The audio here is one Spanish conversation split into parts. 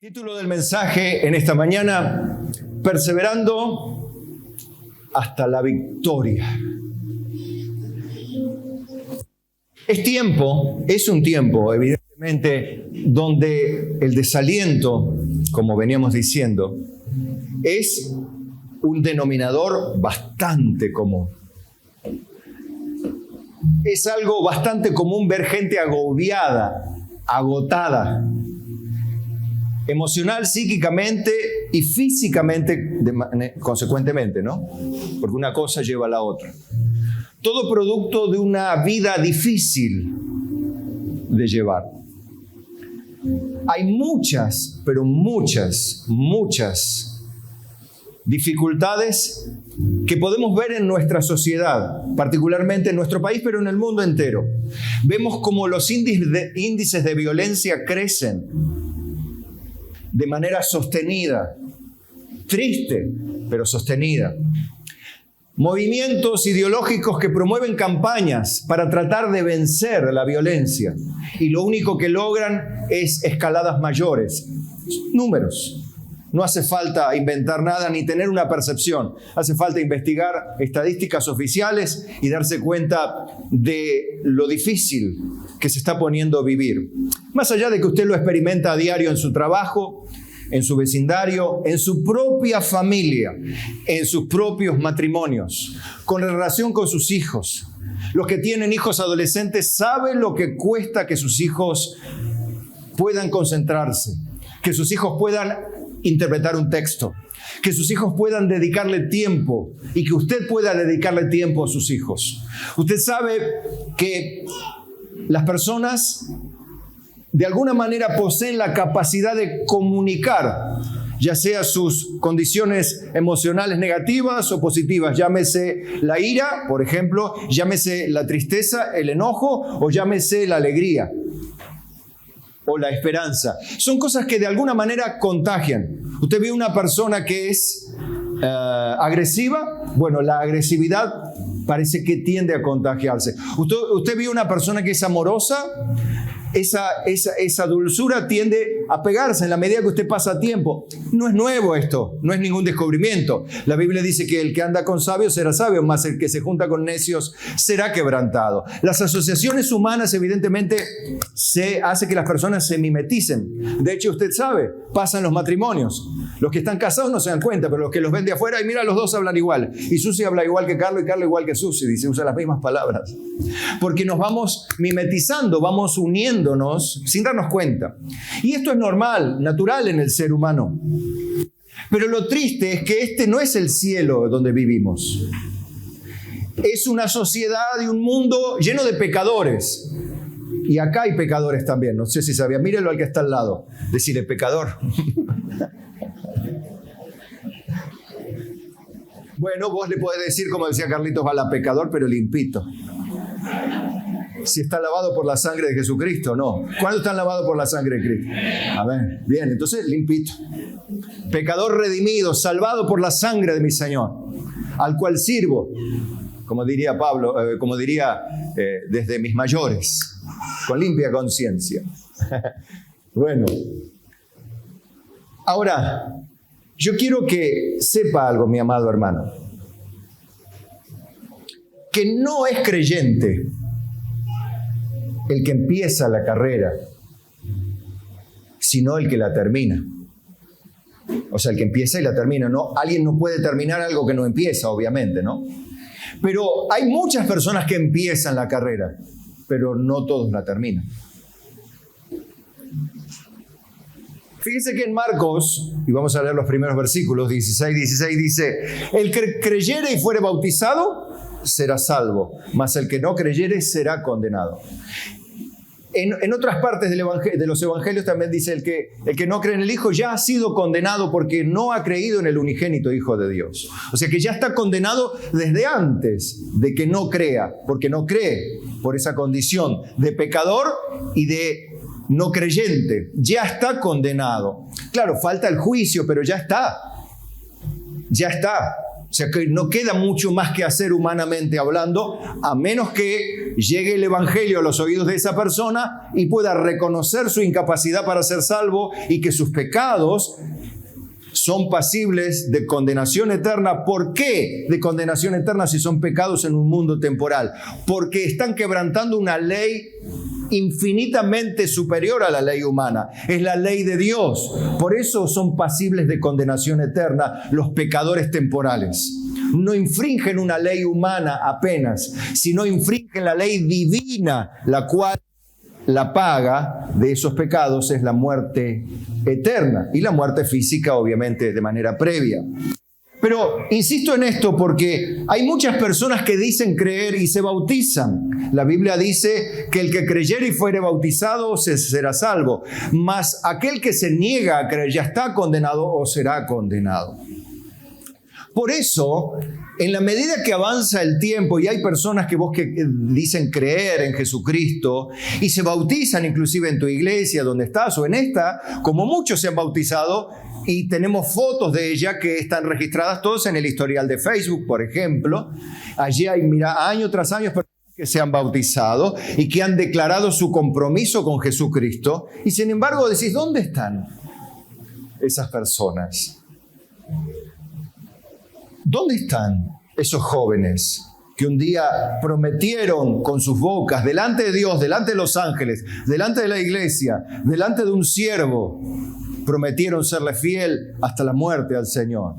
Título del mensaje en esta mañana: perseverando hasta la victoria. Es un tiempo, evidentemente, donde el desaliento, como veníamos diciendo, es un denominador bastante común. Es algo bastante común ver gente agobiada, agotada, emocional, psíquicamente y físicamente, consecuentemente, ¿no? Porque una cosa lleva a la otra. Todo producto de una vida difícil de llevar. Hay muchas, pero muchas dificultades que podemos ver en nuestra sociedad, particularmente en nuestro país, pero en el mundo entero. Vemos como los índices de violencia crecen de manera sostenida, triste, pero sostenida. Movimientos ideológicos que promueven campañas para tratar de vencer la violencia y lo único que logran es escaladas mayores. Números. No hace falta inventar nada ni tener una percepción. Hace falta investigar estadísticas oficiales y darse cuenta de lo difícil que se está poniendo a vivir. Más allá de que usted lo experimenta a diario en su trabajo, en su vecindario, en su propia familia, en sus propios matrimonios, con la relación con sus hijos. Los que tienen hijos adolescentes saben lo que cuesta que sus hijos puedan concentrarse, que sus hijos puedan interpretar un texto, que sus hijos puedan dedicarle tiempo y que usted pueda dedicarle tiempo a sus hijos. Usted sabe que las personas de alguna manera poseen la capacidad de comunicar, ya sea sus condiciones emocionales negativas o positivas, llámese la ira, por ejemplo, llámese la tristeza, el enojo o llámese la alegría o la esperanza. Son cosas que de alguna manera contagian. Usted ve una persona que es agresiva, bueno, la agresividad parece que tiende a contagiarse. Usted ve una persona que es amorosa, esa dulzura tiende a pegarse en la medida que usted pasa tiempo. No es nuevo esto, no es ningún descubrimiento. La Biblia dice que el que anda con sabios será sabio, mas el que se junta con necios será quebrantado. Las asociaciones humanas evidentemente hace que las personas se mimeticen. De hecho, usted sabe, pasa en los matrimonios. Los que están casados no se dan cuenta, pero los que los ven de afuera, y mira, los dos hablan igual. Y Susi habla igual que Carlos y Carlos igual que Susi. Dice, usa las mismas palabras. Porque nos vamos mimetizando, vamos uniéndonos sin darnos cuenta. Y esto es normal, natural en el ser humano. Pero lo triste es que este no es el cielo donde vivimos. Es una sociedad y un mundo lleno de pecadores. Y acá hay pecadores también. No sé si sabía. Mírelo al que está al lado. Decirle, pecador. Bueno, vos le podés decir, como decía Carlitos, a la pecador, pero limpito. Si está lavado por la sangre de Jesucristo, no. ¿Cuándo están lavados por la sangre de Cristo? A ver, bien, entonces limpito. Pecador redimido, salvado por la sangre de mi Señor, al cual sirvo, como diría Pablo, desde mis mayores, con limpia conciencia. Bueno, ahora, yo quiero que sepa algo, mi amado hermano, que no es creyente el que empieza la carrera, sino el que la termina. O sea, el que empieza y la termina. No, alguien no puede terminar algo que no empieza, obviamente, ¿no? Pero hay muchas personas que empiezan la carrera, pero no todos la terminan. Fíjese que en Marcos, y vamos a leer los primeros versículos, 16 dice, el que creyere y fuere bautizado será salvo, mas el que no creyere será condenado. En otras partes de los evangelios también dice el que no cree en el Hijo ya ha sido condenado porque no ha creído en el unigénito Hijo de Dios. O sea que ya está condenado desde antes de que no crea, porque no cree por esa condición de pecador y de no creyente. Ya está condenado. Claro, falta el juicio, pero ya está. Ya está. O sea que no queda mucho más que hacer humanamente hablando, a menos que llegue el Evangelio a los oídos de esa persona y pueda reconocer su incapacidad para ser salvo y que sus pecados son pasibles de condenación eterna. ¿Por qué de condenación eterna si son pecados en un mundo temporal? Porque están quebrantando una ley infinitamente superior a la ley humana. Es la ley de Dios. Por eso son pasibles de condenación eterna los pecadores temporales. No infringen una ley humana apenas, sino infringen la ley divina, la cual la paga de esos pecados es la muerte eterna y la muerte física, obviamente, de manera previa. Pero insisto en esto porque hay muchas personas que dicen creer y se bautizan. La Biblia dice que el que creyere y fuere bautizado será salvo, mas aquel que se niega a creer ya está condenado o será condenado. Por eso, en la medida que avanza el tiempo y hay personas que dicen creer en Jesucristo y se bautizan inclusive en tu iglesia donde estás o en esta, como muchos se han bautizado y tenemos fotos de ella que están registradas todos en el historial de Facebook, por ejemplo. Allí hay, año tras año personas que se han bautizado y que han declarado su compromiso con Jesucristo y sin embargo decís, ¿dónde están esas personas? ¿Dónde están esos jóvenes que un día prometieron con sus bocas, delante de Dios, delante de los ángeles, delante de la iglesia, delante de un siervo, prometieron serle fiel hasta la muerte al Señor?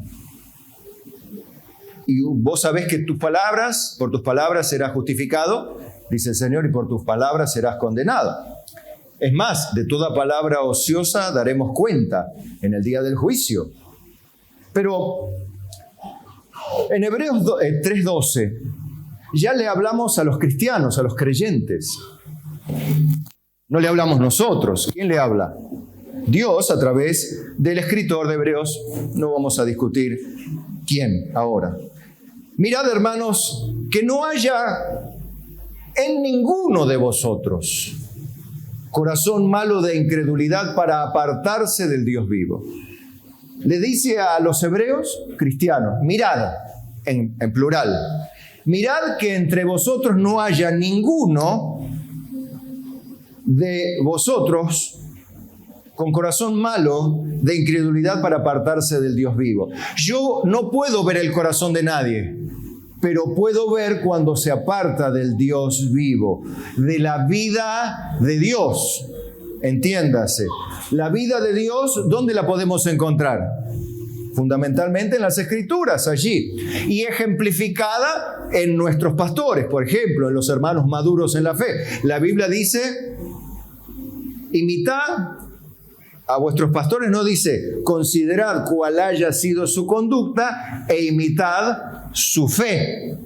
Y vos sabés que por tus palabras serás justificado, dice el Señor, y por tus palabras serás condenado. Es más, de toda palabra ociosa daremos cuenta en el día del juicio. Pero en Hebreos 3:12 ya le hablamos a los cristianos, a los creyentes. No le hablamos nosotros. ¿Quién le habla? Dios a través del escritor de Hebreos. No vamos a discutir quién ahora. Mirad, hermanos, que no haya en ninguno de vosotros corazón malo de incredulidad para apartarse del Dios vivo. Le dice a los hebreos cristianos, mirad, en plural, mirad que entre vosotros no haya ninguno de vosotros con corazón malo de incredulidad para apartarse del Dios vivo. Yo no puedo ver el corazón de nadie, pero puedo ver cuando se aparta del Dios vivo, de la vida de Dios. Entiéndase, la vida de Dios, ¿dónde la podemos encontrar? Fundamentalmente en las Escrituras, allí. Y ejemplificada en nuestros pastores, por ejemplo, en los hermanos maduros en la fe. La Biblia dice, imitad a vuestros pastores, no dice, considerad cuál haya sido su conducta e imitad su fe.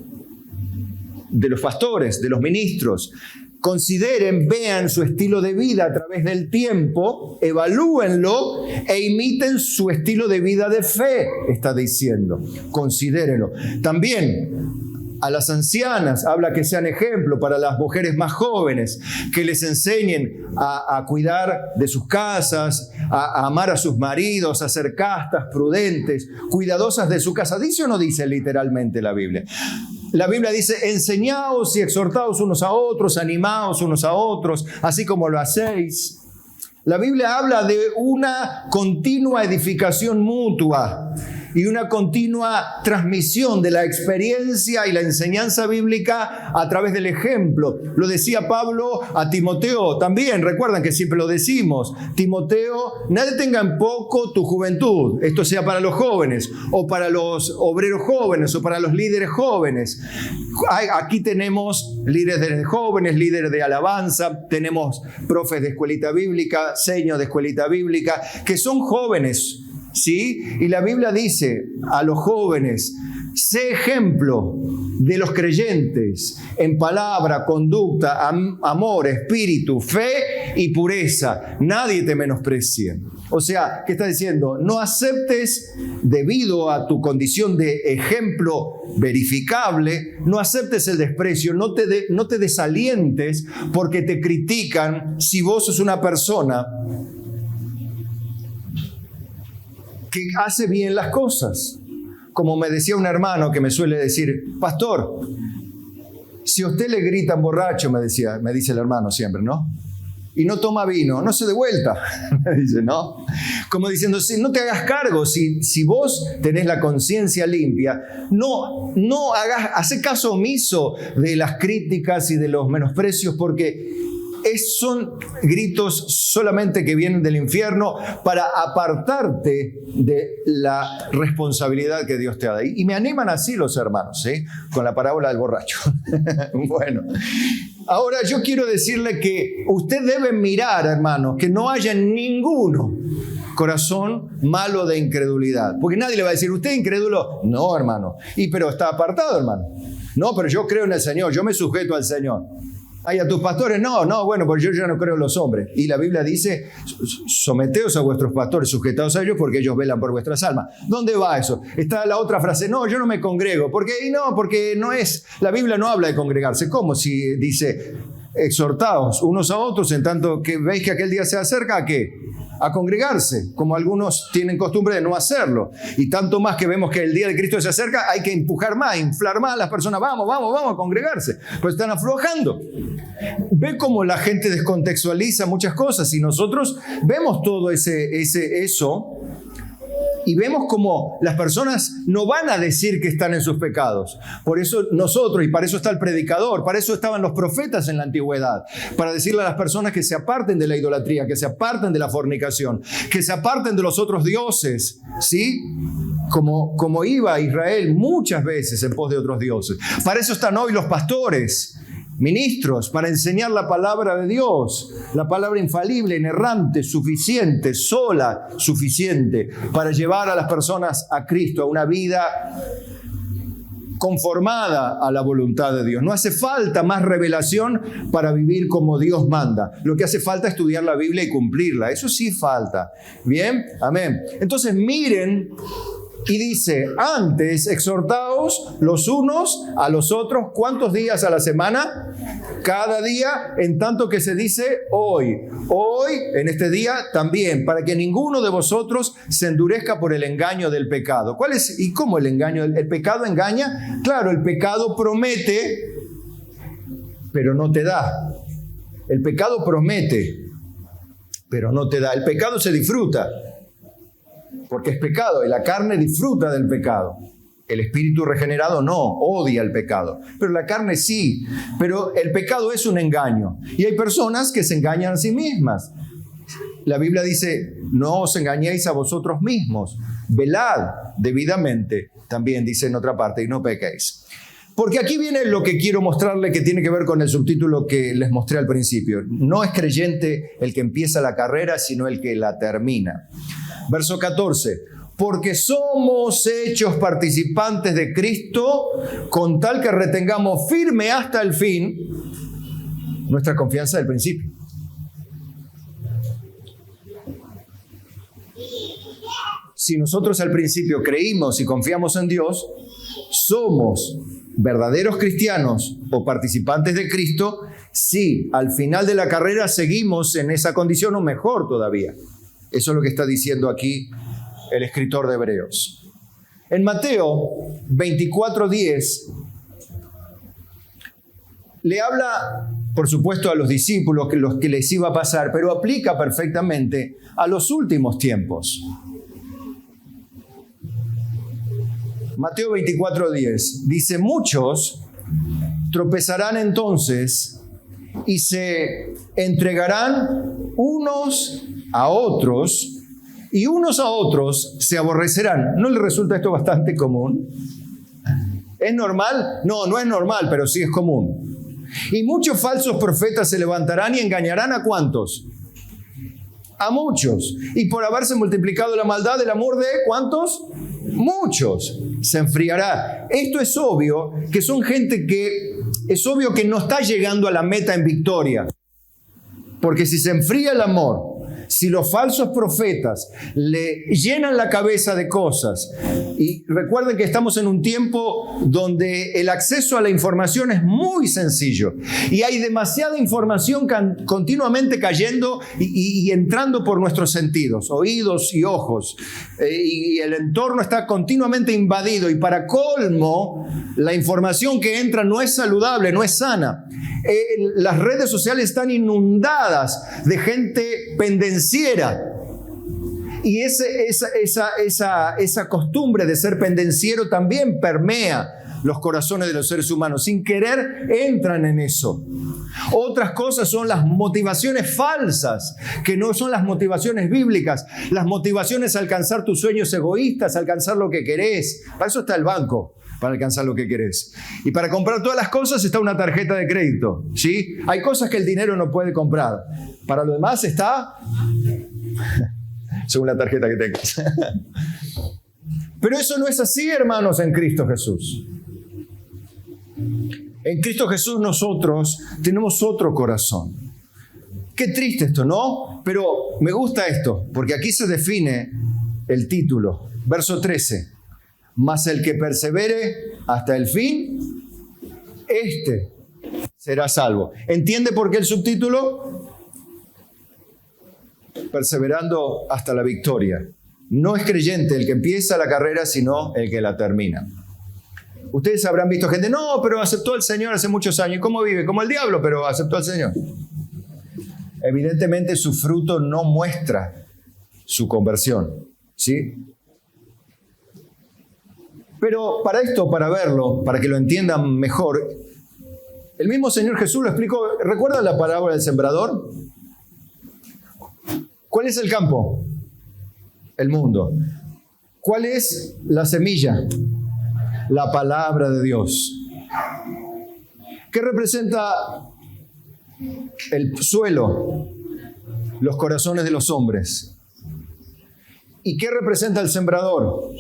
De los pastores, de los ministros. Consideren, vean su estilo de vida a través del tiempo, evalúenlo e imiten su estilo de vida de fe, está diciendo. Considérenlo. También a las ancianas habla que sean ejemplo para las mujeres más jóvenes, que les enseñen a cuidar de sus casas, a amar a sus maridos, a ser castas, prudentes, cuidadosas de su casa. ¿Dice o no dice literalmente la Biblia? La Biblia dice, enseñaos y exhortaos unos a otros, animaos unos a otros, así como lo hacéis. La Biblia habla de una continua edificación mutua y una continua transmisión de la experiencia y la enseñanza bíblica a través del ejemplo. Lo decía Pablo a Timoteo también, recuerdan que siempre lo decimos. Timoteo, nadie tenga en poco tu juventud, esto sea para los jóvenes, o para los obreros jóvenes, o para los líderes jóvenes. Aquí tenemos líderes de jóvenes, líderes de alabanza, tenemos profes de escuelita bíblica, seños de escuelita bíblica, que son jóvenes, ¿sí? Y la Biblia dice a los jóvenes, sé ejemplo de los creyentes en palabra, conducta, amor, espíritu, fe y pureza. Nadie te menosprecie. O sea, ¿qué está diciendo? No aceptes, debido a tu condición de ejemplo verificable, no aceptes el desprecio, no te desalientes porque te critican si vos sos una persona que hace bien las cosas. como me decía un hermano que me suele decir, pastor, si a usted le gritan borracho, me dice el hermano siempre, ¿no? Y no toma vino, no se dé vuelta, me dice, ¿no? Como diciendo, no te hagas cargo, si vos tenés la conciencia limpia, no hace caso omiso de las críticas y de los menosprecios, porque son gritos solamente que vienen del infierno para apartarte de la responsabilidad que Dios te ha dado. Y me animan así los hermanos, ¿sí? Con la parábola del borracho. Bueno, ahora yo quiero decirle que usted debe mirar, hermanos, que no haya ninguno corazón malo de incredulidad. Porque nadie le va a decir, ¿usted es incrédulo? No, hermano. Pero está apartado, hermano. No, pero yo creo en el Señor, yo me sujeto al Señor. Ay, a tus pastores, no, bueno, porque yo ya no creo en los hombres. Y la Biblia dice, someteos a vuestros pastores, sujetaos a ellos, porque ellos velan por vuestras almas. ¿Dónde va eso? Está la otra frase, no, yo no me congrego. Porque no es, la Biblia no habla de congregarse. ¿Cómo? Si dice, exhortaos unos a otros, en tanto que veis que aquel día se acerca, ¿a qué? A congregarse, como algunos tienen costumbre de no hacerlo. Y tanto más que vemos que el día de Cristo se acerca, hay que empujar más, inflar más a las personas. Vamos a congregarse. Pues están aflojando. Ve cómo la gente descontextualiza muchas cosas y nosotros vemos todo eso y vemos cómo las personas no van a decir que están en sus pecados. Por eso nosotros, y para eso está el predicador, para eso estaban los profetas en la antigüedad, para decirle a las personas que se aparten de la idolatría, que se aparten de la fornicación, que se aparten de los otros dioses, ¿sí? Como iba Israel muchas veces en pos de otros dioses. Para eso están hoy los pastores, ministros, para enseñar la palabra de Dios, la palabra infalible, inerrante, suficiente, sola, suficiente, para llevar a las personas a Cristo, a una vida conformada a la voluntad de Dios. No hace falta más revelación para vivir como Dios manda. Lo que hace falta es estudiar la Biblia y cumplirla. Eso sí falta. ¿Bien? Amén. Entonces miren. Y dice, antes exhortaos los unos a los otros. ¿Cuántos días a la semana? Cada día, en tanto que se dice hoy. Hoy, en este día también, para que ninguno de vosotros se endurezca por el engaño del pecado. ¿Cuál es? ¿Y cómo el engaño? ¿El pecado engaña? Claro, el pecado promete, pero no te da. El pecado promete, pero no te da. El pecado se disfruta, porque es pecado, y la carne disfruta del pecado. El espíritu regenerado no, odia el pecado, pero la carne sí. Pero el pecado es un engaño, y hay personas que se engañan a sí mismas. La Biblia dice, no os engañéis a vosotros mismos, velad debidamente, también dice en otra parte, y no pequéis. Porque aquí viene lo que quiero mostrarle, que tiene que ver con el subtítulo que les mostré al principio. No es creyente el que empieza la carrera, sino el que la termina. Verso 14, porque somos hechos participantes de Cristo, con tal que retengamos firme hasta el fin nuestra confianza del principio. Si nosotros al principio creímos y confiamos en Dios, somos verdaderos cristianos o participantes de Cristo si al final de la carrera seguimos en esa condición o mejor todavía. Eso es lo que está diciendo aquí el escritor de Hebreos. En Mateo 24:10 le habla, por supuesto, a los discípulos, los que les iba a pasar, pero aplica perfectamente a los últimos tiempos. Mateo 24:10 dice, muchos tropezarán entonces y se entregarán unos a otros, y unos a otros se aborrecerán. ¿No le resulta esto bastante común? ¿Es normal? No, no es normal, pero sí es común. Y muchos falsos profetas se levantarán y engañarán ¿a cuántos? A muchos. Y por haberse multiplicado la maldad, el amor de ¿cuántos? Muchos. Se enfriará. Esto es obvio, que son gente que es obvio que no está llegando a la meta en victoria. Porque si se enfría el amor, si los falsos profetas le llenan la cabeza de cosas, y recuerden que estamos en un tiempo donde el acceso a la información es muy sencillo y hay demasiada información continuamente cayendo y entrando por nuestros sentidos, oídos y ojos, y el entorno está continuamente invadido, y para colmo, la información que entra no es saludable, no es sana. Las redes sociales están inundadas de gente pendenciera. Y esa costumbre de ser pendenciero también permea los corazones de los seres humanos. Sin querer entran en eso. Otras cosas son las motivaciones falsas, que no son las motivaciones bíblicas. Las motivaciones a alcanzar tus sueños egoístas, a alcanzar lo que querés. Para eso está el banco, para alcanzar lo que querés. Y para comprar todas las cosas está una tarjeta de crédito, ¿sí? Hay cosas que el dinero no puede comprar. Para lo demás está... según la tarjeta que tengas. Pero eso no es así, hermanos, en Cristo Jesús. En Cristo Jesús nosotros tenemos otro corazón. Qué triste esto, ¿no? Pero me gusta esto, porque aquí se define el título. Verso 13. Mas el que persevere hasta el fin, este será salvo. ¿Entiende por qué el subtítulo? Perseverando hasta la victoria. No es creyente el que empieza la carrera, sino el que la termina. Ustedes habrán visto gente, no, pero aceptó al Señor hace muchos años. ¿Y cómo vive? Como el diablo, pero aceptó al Señor. Evidentemente su fruto no muestra su conversión, ¿sí? Pero para esto, para verlo, para que lo entiendan mejor, el mismo Señor Jesús lo explicó. ¿Recuerdan la parábola del sembrador? ¿Cuál es el campo? El mundo. ¿Cuál es la semilla? La palabra de Dios. ¿Qué representa el suelo? Los corazones de los hombres. ¿Y qué representa el sembrador?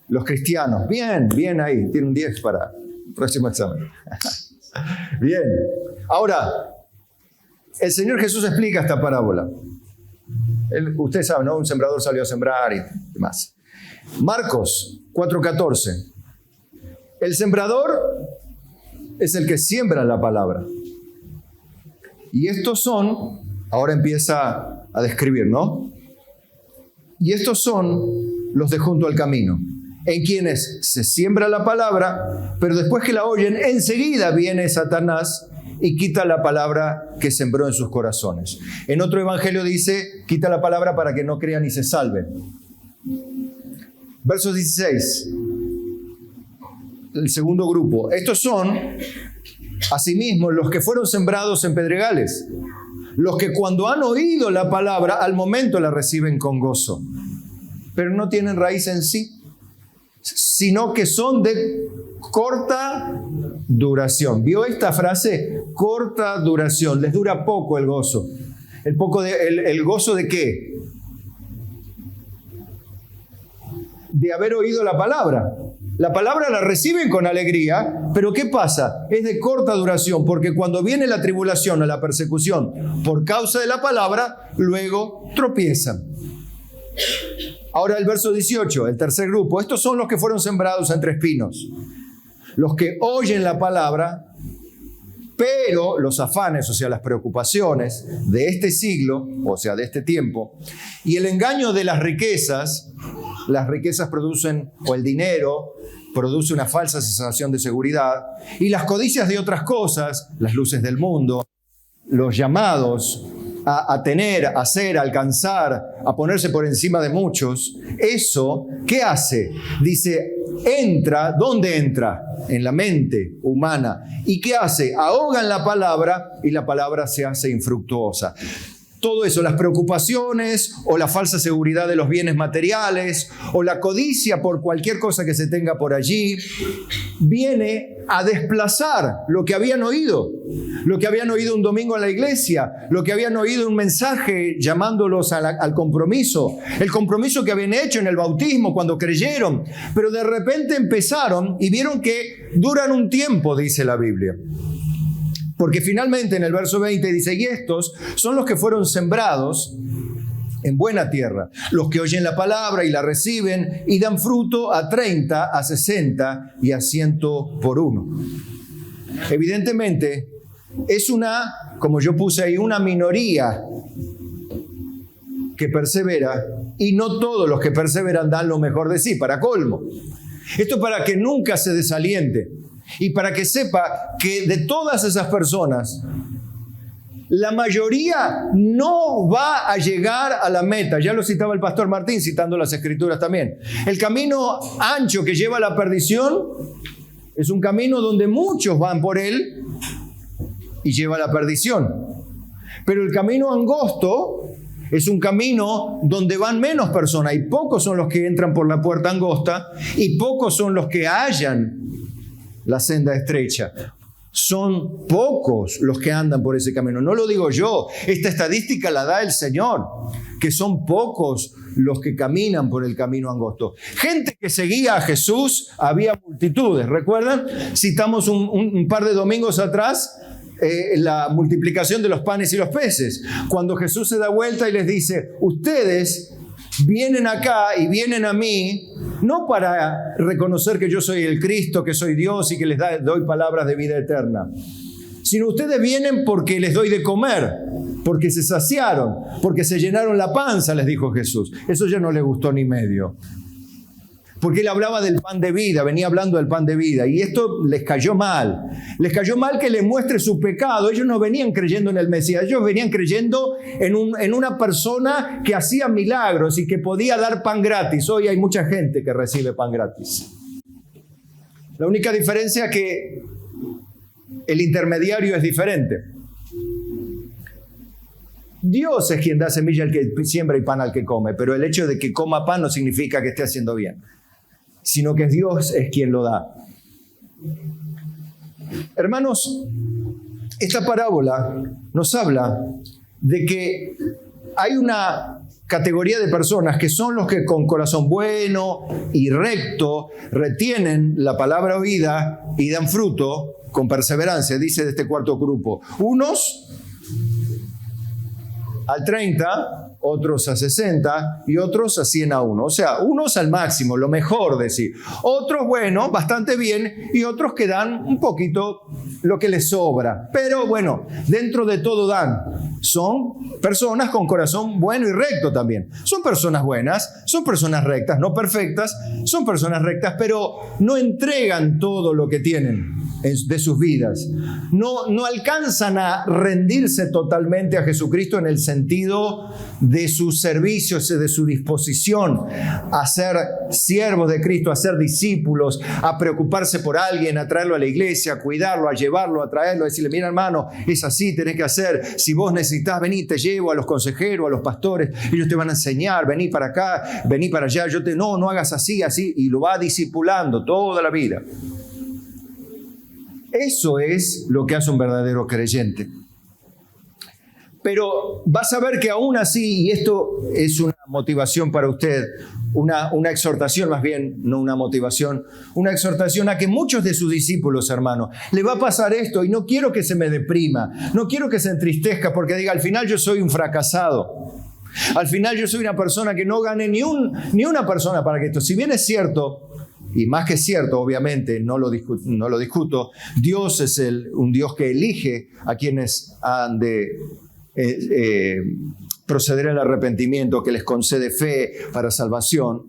Los cristianos. Bien, bien ahí. Tiene un 10 para el próximo examen. Bien. Ahora, el Señor Jesús explica esta parábola. Ustedes saben, ¿no? Un sembrador salió a sembrar y demás. Marcos 4:14. El sembrador es el que siembra la palabra. Y estos son, ahora empieza a describir, ¿no? Y estos son los de junto al camino, en quienes se siembra la palabra, pero después que la oyen, enseguida viene Satanás y quita la palabra que sembró en sus corazones. En otro evangelio dice, quita la palabra para que no crean y se salven. Verso 16. El segundo grupo. Estos son, asimismo, los que fueron sembrados en pedregales. Los que cuando han oído la palabra, al momento la reciben con gozo. Pero no tienen raíz en sí, sino que son de corta duración. ¿Vio esta frase? Corta duración. Les dura poco el gozo. ¿El gozo de qué? De haber oído la palabra. La palabra la reciben con alegría, pero ¿qué pasa? Es de corta duración, porque cuando viene la tribulación o la persecución por causa de la palabra, luego tropiezan. Ahora el verso 18, el tercer grupo. Estos son los que fueron sembrados entre espinos. Los que oyen la palabra, pero los afanes, o sea, las preocupaciones de este siglo, o sea, de este tiempo, y el engaño de las riquezas producen, o el dinero, produce una falsa sensación de seguridad, y las codicias de otras cosas, las luces del mundo, los llamados a tener, a hacer, a alcanzar, a ponerse por encima de muchos, eso, ¿qué hace? Dice, entra, ¿dónde entra? En la mente humana. ¿Y qué hace? Ahogan la palabra y la palabra se hace infructuosa. Todo eso, las preocupaciones o la falsa seguridad de los bienes materiales o la codicia por cualquier cosa que se tenga por allí, viene a desplazar lo que habían oído un domingo en la iglesia, lo que habían oído un mensaje llamándolos al compromiso, el compromiso que habían hecho en el bautismo cuando creyeron, pero de repente empezaron y vieron que duran un tiempo, dice la Biblia. Porque finalmente en el verso 20 dice, y estos son los que fueron sembrados en buena tierra, los que oyen la palabra y la reciben y dan fruto a 30, a 60 y a 100 por uno. Evidentemente, es como yo puse ahí, una minoría que persevera, y no todos los que perseveran dan lo mejor de sí, para colmo. Esto para que nunca se desaliente y para que sepa que de todas esas personas, la mayoría no va a llegar a la meta. Ya lo citaba el pastor Martín, citando las Escrituras también. El camino ancho que lleva a la perdición es un camino donde muchos van por él y lleva a la perdición. Pero el camino angosto es un camino donde van menos personas y pocos son los que entran por la puerta angosta y pocos son los que hallan la senda estrecha. Son pocos los que andan por ese camino. No lo digo yo, esta estadística la da el Señor, que son pocos los que caminan por el camino angosto. Gente que seguía a Jesús, había multitudes. ¿Recuerdan? Citamos un par de domingos atrás la multiplicación de los panes y los peces. Cuando Jesús se da vuelta y les dice, ustedes vienen acá y vienen a mí, no para reconocer que yo soy el Cristo, que soy Dios y que les doy palabras de vida eterna, sino ustedes vienen porque les doy de comer, porque se saciaron, porque se llenaron la panza, les dijo Jesús. Eso ya no les gustó ni medio. Porque él hablaba del pan de vida, venía hablando del pan de vida, y esto les cayó mal. Les cayó mal que les muestre su pecado. Ellos no venían creyendo en el Mesías, ellos venían creyendo en una persona que hacía milagros y que podía dar pan gratis. Hoy hay mucha gente que recibe pan gratis. La única diferencia es que el intermediario es diferente. Dios es quien da semilla al que siembra y pan al que come, pero el hecho de que coma pan no significa que esté haciendo bien, sino que Dios es quien lo da. Hermanos, esta parábola nos habla de que hay una categoría de personas que son los que con corazón bueno y recto retienen la palabra oída y dan fruto con perseverancia, dice de este cuarto grupo. Unos al 30, otros a 60 y otros a 100 a 1. O sea, unos al máximo, lo mejor de sí. Otros, bueno, bastante bien, y otros que dan un poquito lo que les sobra. Pero bueno, dentro de todo dan. Son personas con corazón bueno y recto también. Son personas buenas, son personas rectas, no perfectas, son personas rectas, pero no entregan todo lo que tienen de sus vidas. No alcanzan a rendirse totalmente a Jesucristo en el sentido de sus servicios, de su disposición a ser siervos de Cristo, a ser discípulos, a preocuparse por alguien, a traerlo a la iglesia, a cuidarlo, a llevarlo, a traerlo, a decirle, mira hermano, es así, tenés que hacer. Si vos necesitas, vení, te llevo a los consejeros, a los pastores, ellos te van a enseñar, vení para acá, vení para allá, no hagas así, y lo va discipulando toda la vida. Eso es lo que hace un verdadero creyente. Pero vas a ver que aún así, y esto es una motivación para usted, una exhortación más bien, no una motivación, una exhortación a que muchos de sus discípulos, hermanos, le va a pasar esto y no quiero que se me deprima, no quiero que se entristezca porque diga, al final yo soy un fracasado, al final yo soy una persona que no gané ni una persona para que esto, si bien es cierto, y más que cierto, obviamente, no lo discuto, Dios es un Dios que elige a quienes han de proceder al arrepentimiento, que les concede fe para salvación.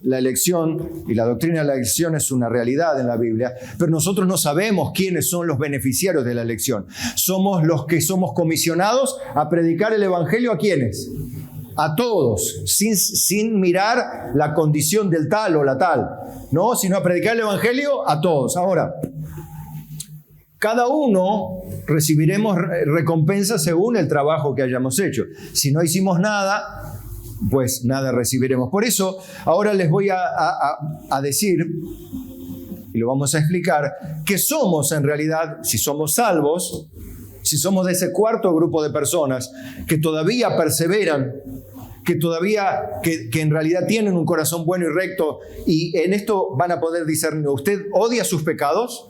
La elección y la doctrina de la elección es una realidad en la Biblia, pero nosotros no sabemos quiénes son los beneficiarios de la elección. Somos los que somos comisionados a predicar el evangelio. ¿A quiénes? A todos, sin mirar la condición del tal o la tal, ¿no? Sino a predicar el evangelio a todos. Ahora, cada uno recibiremos recompensa según el trabajo que hayamos hecho. Si no hicimos nada, pues nada recibiremos. Por eso, ahora les voy a decir, y lo vamos a explicar, que somos en realidad, si somos salvos, si somos de ese cuarto grupo de personas que todavía perseveran, que en realidad tienen un corazón bueno y recto, y en esto van a poder discernir. ¿Usted odia sus pecados?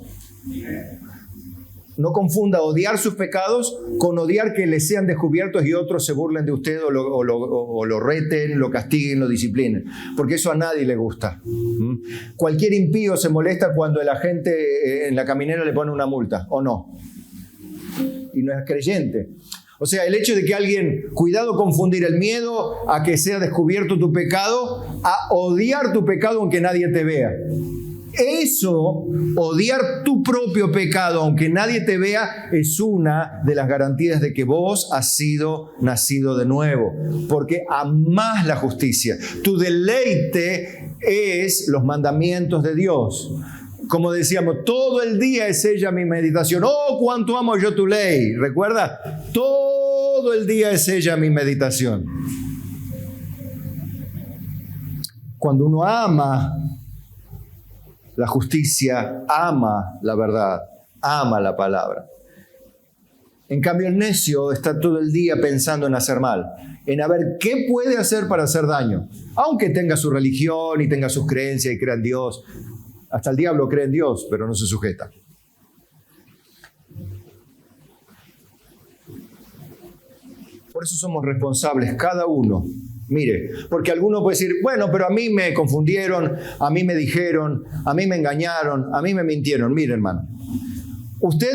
No confunda odiar sus pecados con odiar que les sean descubiertos y otros se burlen de usted o lo reten, lo castiguen, lo disciplinen. Porque eso a nadie le gusta. Cualquier impío se molesta cuando la gente en la caminera le pone una multa, ¿o no? Y no es creyente. O sea, el hecho de que alguien, cuidado confundir el miedo a que sea descubierto tu pecado, a odiar tu pecado aunque nadie te vea. Eso, odiar tu propio pecado aunque nadie te vea, es una de las garantías de que vos has sido nacido de nuevo, porque amás la justicia. Tu deleite es los mandamientos de Dios. Como decíamos, todo el día es ella mi meditación. ¡Oh, cuánto amo yo tu ley! ¿Recuerda? Todo el día es ella mi meditación. Cuando uno ama la justicia, ama la verdad, ama la palabra. En cambio, el necio está todo el día pensando en hacer mal, en a ver qué puede hacer para hacer daño. Aunque tenga su religión y tenga sus creencias y crea en Dios. Hasta el diablo cree en Dios, pero no se sujeta. Por eso somos responsables, cada uno. Mire, porque alguno puede decir, bueno, pero a mí me confundieron, a mí me dijeron, a mí me engañaron, a mí me mintieron. Mire, hermano, usted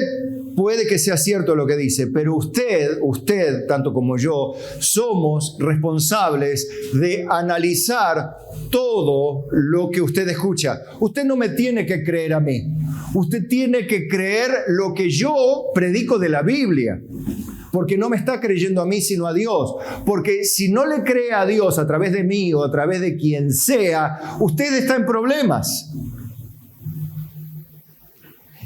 puede que sea cierto lo que dice, pero usted, tanto como yo, somos responsables de analizar todo lo que usted escucha. Usted no me tiene que creer a mí. Usted tiene que creer lo que yo predico de la Biblia. Porque no me está creyendo a mí, sino a Dios. Porque si no le cree a Dios a través de mí o a través de quien sea, usted está en problemas.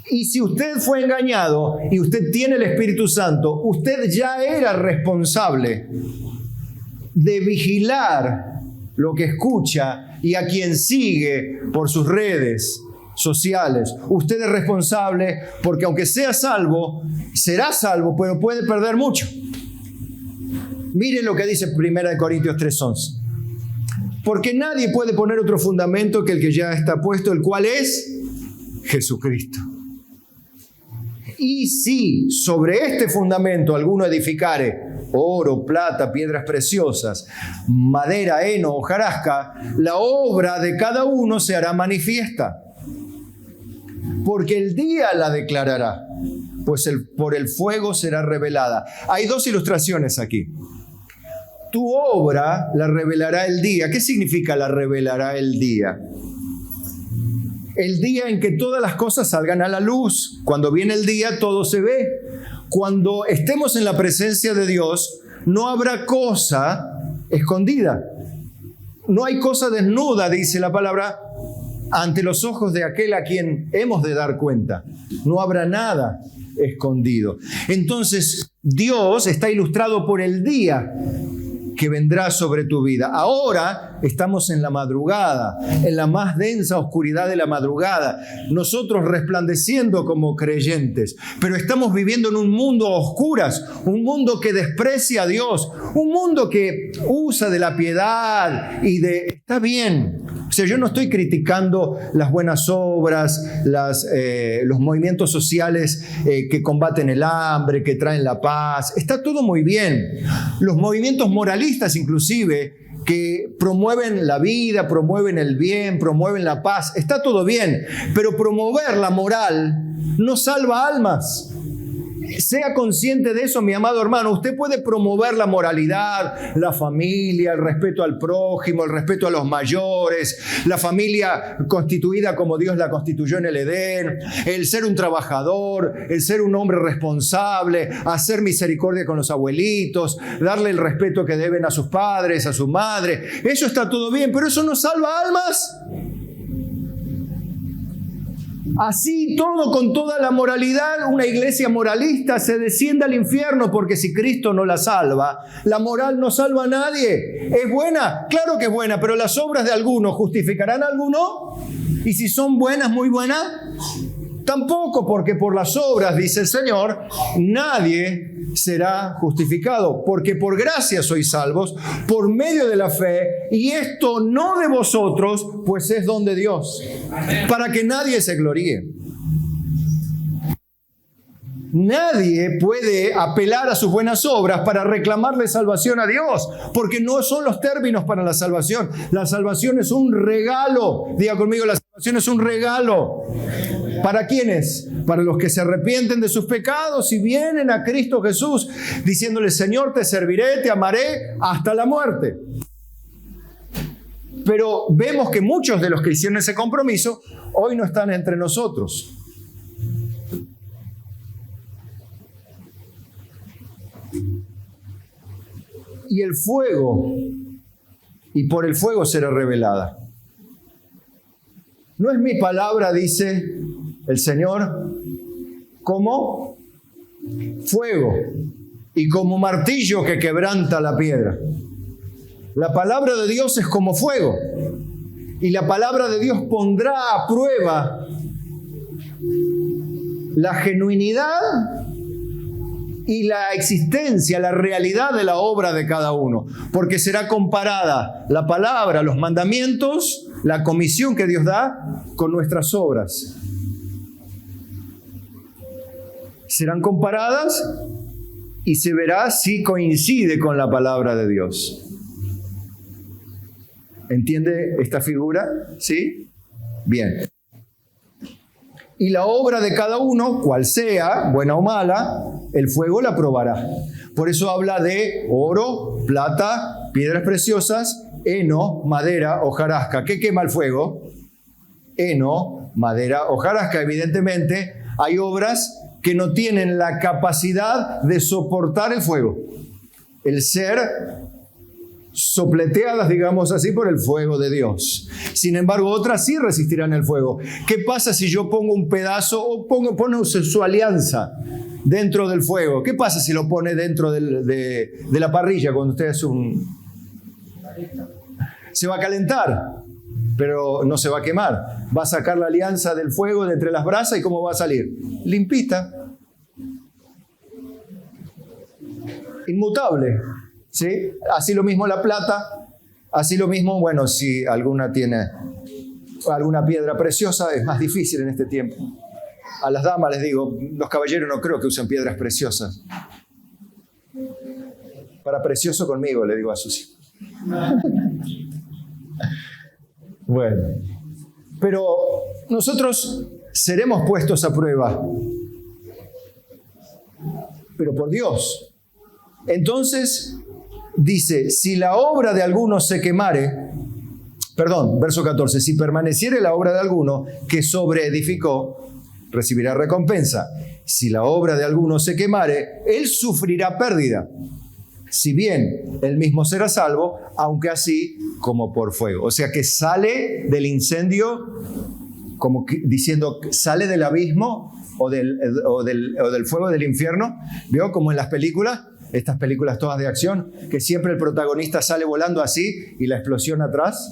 Y si usted fue engañado y usted tiene el Espíritu Santo, usted ya era responsable de vigilar lo que escucha y a quien sigue por sus redes sociales. Usted es responsable porque aunque sea salvo, será salvo, pero puede perder mucho. Miren lo que dice 1 Corintios 3:11. Porque nadie puede poner otro fundamento que el que ya está puesto, el cual es Jesucristo. Y si sobre este fundamento alguno edificare oro, plata, piedras preciosas, madera, heno, hojarasca, la obra de cada uno se hará manifiesta, porque el día la declarará, pues por el fuego será revelada. Hay dos ilustraciones aquí. Tu obra la revelará el día. ¿Qué significa la revelará el día? El día en que todas las cosas salgan a la luz. Cuando viene el día, todo se ve. Cuando estemos en la presencia de Dios, no habrá cosa escondida. No hay cosa desnuda, dice la palabra, ante los ojos de aquel a quien hemos de dar cuenta. No habrá nada escondido. Entonces, Dios está ilustrado por el día que vendrá sobre tu vida. Ahora estamos en la madrugada, en la más densa oscuridad de la madrugada, nosotros resplandeciendo como creyentes, pero estamos viviendo en un mundo a oscuras, un mundo que desprecia a Dios, un mundo que usa de la piedad y de... Está bien. O sea, yo no estoy criticando las buenas obras, los movimientos sociales que combaten el hambre, que traen la paz. Está todo muy bien. Los movimientos moralistas inclusive, que promueven la vida, promueven el bien, promueven la paz. Está todo bien, pero promover la moral no salva almas. Sea consciente de eso, mi amado hermano. Usted puede promover la moralidad, la familia, el respeto al prójimo, el respeto a los mayores, la familia constituida como Dios la constituyó en el Edén, el ser un trabajador, el ser un hombre responsable, hacer misericordia con los abuelitos, darle el respeto que deben a sus padres, a su madre. Eso está todo bien, pero eso no salva almas. Así todo, con toda la moralidad, una iglesia moralista se desciende al infierno, porque si Cristo no la salva, la moral no salva a nadie. ¿Es buena? Claro que es buena, pero las obras de algunos ¿justificarán a alguno? Y si son buenas, muy buenas, tampoco, porque por las obras, dice el Señor, nadie será justificado, porque por gracia sois salvos, por medio de la fe, y esto no de vosotros, pues es don de Dios, para que nadie se gloríe. Nadie puede apelar a sus buenas obras para reclamarle salvación a Dios, porque no son los términos para la salvación. La salvación es un regalo. Diga conmigo, la salvación es un regalo. ¿Para quiénes? Para los que se arrepienten de sus pecados y vienen a Cristo Jesús diciéndole: Señor, te serviré, te amaré hasta la muerte. Pero vemos que muchos de los que hicieron ese compromiso hoy no están entre nosotros. Y el fuego, y por el fuego será revelada. No es mi palabra, dice el Señor, como fuego y como martillo que quebranta la piedra. La palabra de Dios es como fuego, y la palabra de Dios pondrá a prueba la genuinidad y la existencia, la realidad de la obra de cada uno, porque será comparada la palabra, los mandamientos, la comisión que Dios da con nuestras obras. Serán comparadas y se verá si coincide con la palabra de Dios. ¿Entiende esta figura? ¿Sí? Bien. Y la obra de cada uno, cual sea, buena o mala, el fuego la probará. Por eso habla de oro, plata, piedras preciosas, heno, madera, hojarasca. ¿Qué quema el fuego? Heno, madera, hojarasca. Evidentemente, hay obras que no tienen la capacidad de soportar el fuego. El ser sopleteadas, digamos así, por el fuego de Dios. Sin embargo, otras sí resistirán el fuego. ¿Qué pasa si yo pongo un pedazo o pone su alianza dentro del fuego? ¿Qué pasa si lo pone dentro de la parrilla cuando usted hace un... Se va a calentar, pero no se va a quemar. Va a sacar la alianza del fuego de entre las brasas y ¿cómo va a salir? Limpita. Inmutable. ¿Sí? Así lo mismo la plata, así lo mismo, bueno, si alguna tiene alguna piedra preciosa, es más difícil en este tiempo. A las damas les digo, los caballeros no creo que usen piedras preciosas. Para precioso conmigo, le digo a sus hijos. Bueno, pero nosotros seremos puestos a prueba, pero por Dios. Entonces, dice, si la obra de alguno se quemare, verso 14, si permaneciere la obra de alguno que sobreedificó, recibirá recompensa. Si la obra de alguno se quemare, él sufrirá pérdida. Si bien él mismo será salvo, aunque así como por fuego. O sea que sale del incendio, como diciendo, sale del abismo o del fuego del infierno. ¿Vio? Como en las películas. Estas películas todas de acción, que siempre el protagonista sale volando así y la explosión atrás.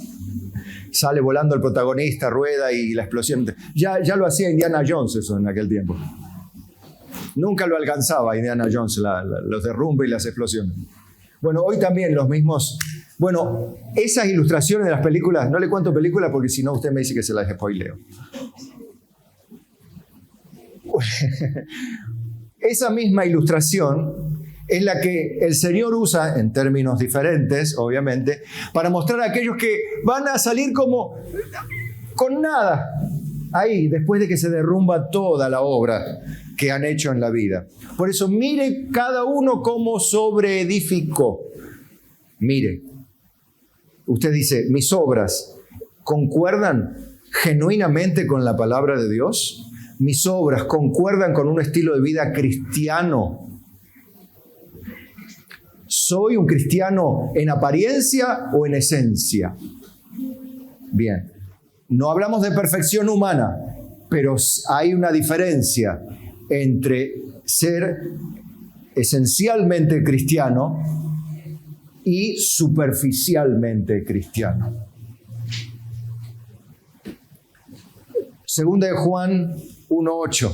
Sale volando el protagonista, rueda y la explosión. Ya lo hacía Indiana Jones eso en aquel tiempo. Nunca lo alcanzaba Indiana Jones, los derrumbes y las explosiones. Bueno, hoy también los mismos... Bueno, esas ilustraciones de las películas, no le cuento películas porque si no usted me dice que se las spoileo. Esa misma ilustración es la que el Señor usa, en términos diferentes, obviamente, para mostrar a aquellos que van a salir como con nada, ahí, después de que se derrumba toda la obra que han hecho en la vida. Por eso, mire cada uno cómo sobreedificó. Mire, usted dice, mis obras ¿concuerdan genuinamente con la palabra de Dios? Mis obras concuerdan con un estilo de vida cristiano. ¿Soy un cristiano en apariencia o en esencia? Bien, no hablamos de perfección humana, pero hay una diferencia entre ser esencialmente cristiano y superficialmente cristiano. Segunda de Juan 1:8.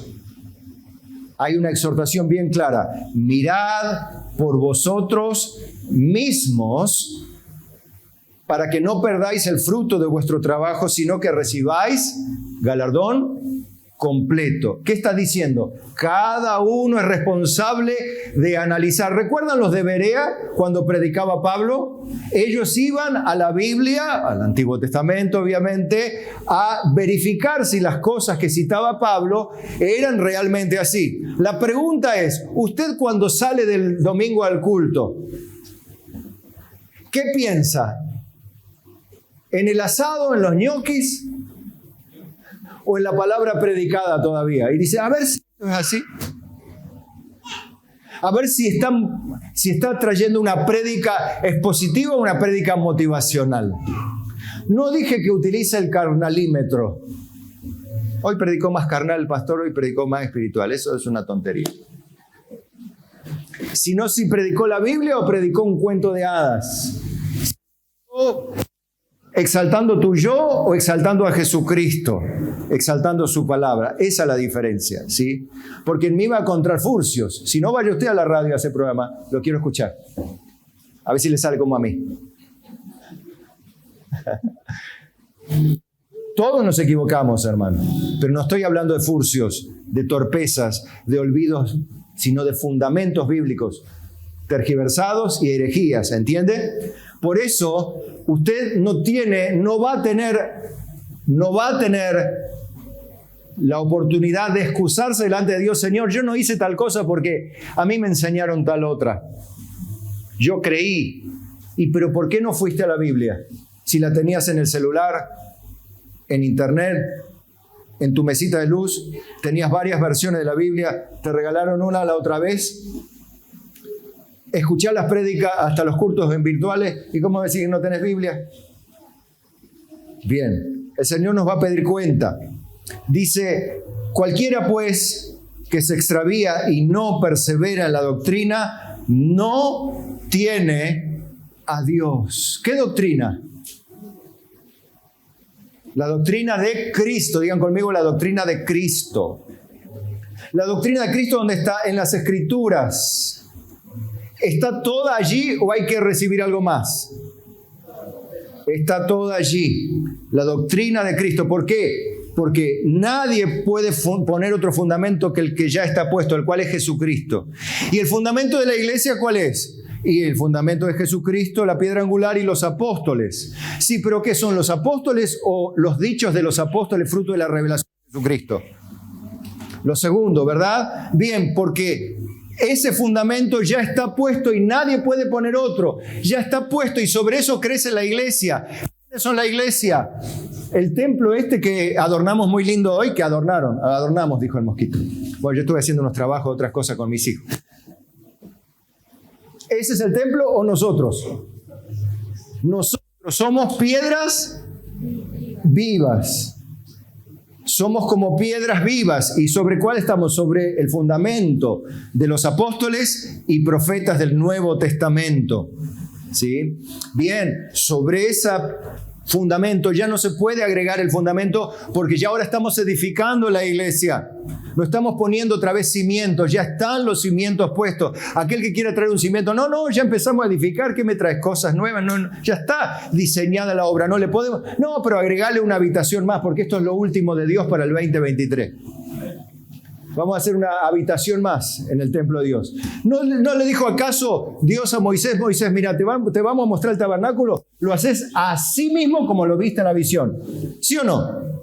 Hay una exhortación bien clara. Mirad por vosotros mismos para que no perdáis el fruto de vuestro trabajo, sino que recibáis galardón completo. ¿Qué está diciendo? Cada uno es responsable de analizar. ¿Recuerdan los de Berea cuando predicaba Pablo? Ellos iban a la Biblia, al Antiguo Testamento obviamente, a verificar si las cosas que citaba Pablo eran realmente así. La pregunta es, usted cuando sale del domingo al culto, ¿qué piensa? ¿En el asado, en los ñoquis o en la palabra predicada todavía? Y dice, a ver si esto es así. A ver si está trayendo una prédica expositiva o una prédica motivacional. No dije que utilice el carnalímetro. Hoy predicó más carnal el pastor, hoy predicó más espiritual. Eso es una tontería. Sino si predicó la Biblia o predicó un cuento de hadas. Exaltando tu yo o exaltando a Jesucristo, exaltando su palabra. Esa es la diferencia, ¿sí? Porque en mí va a encontrar furcios. Si no, vaya usted a la radio a ese programa, lo quiero escuchar. A ver si le sale como a mí. Todos nos equivocamos, hermano, pero no estoy hablando de furcios, de torpezas, de olvidos, sino de fundamentos bíblicos, tergiversados y herejías, ¿entiende? Por eso, usted no va a tener la oportunidad de excusarse delante de Dios. Señor, yo no hice tal cosa porque a mí me enseñaron tal otra. Yo creí. ¿Pero por qué no fuiste a la Biblia? Si la tenías en el celular, en internet, en tu mesita de luz, tenías varias versiones de la Biblia, te regalaron una la otra vez. Escuchar las prédicas hasta los cultos virtuales. ¿Y cómo decir que no tenés Biblia? Bien, el Señor nos va a pedir cuenta. Dice, cualquiera pues que se extravía y no persevera en la doctrina, no tiene a Dios. ¿Qué doctrina? La doctrina de Cristo. Digan conmigo, la doctrina de Cristo. La doctrina de Cristo, ¿dónde está? En las Escrituras. ¿Está toda allí o hay que recibir algo más? Está toda allí. La doctrina de Cristo. ¿Por qué? Porque nadie puede poner otro fundamento que el que ya está puesto, el cual es Jesucristo. ¿Y el fundamento de la iglesia cuál es? Y el fundamento de Jesucristo, la piedra angular y los apóstoles. Sí, pero ¿qué son los apóstoles o los dichos de los apóstoles fruto de la revelación de Jesucristo? Lo segundo, ¿verdad? Bien, porque ese fundamento ya está puesto y nadie puede poner otro. Ya está puesto y sobre eso crece la iglesia. ¿Quiénes son la iglesia? El templo que adornamos muy lindo hoy, que adornamos, dijo el mosquito. Bueno, yo estuve haciendo unos trabajos, otras cosas con mis hijos. ¿Ese es el templo o nosotros? Nosotros somos piedras vivas. Somos como piedras vivas. ¿Y sobre cuál estamos? Sobre el fundamento de los apóstoles y profetas del Nuevo Testamento. ¿Sí? Bien, sobre ese fundamento ya no se puede agregar el fundamento porque ya ahora estamos edificando la iglesia. No estamos poniendo otra vez cimientos, ya están los cimientos puestos. Aquel que quiera traer un cimiento, no, ya empezamos a edificar, ¿qué me traes? Cosas nuevas, no, ya está diseñada la obra, no le podemos, pero agregarle una habitación más porque esto es lo último de Dios para el 2023. Vamos a hacer una habitación más en el templo de Dios. ¿No le dijo acaso Dios a Moisés, mira, te vamos a mostrar el tabernáculo? Lo haces así mismo como lo viste en la visión. ¿Sí o no?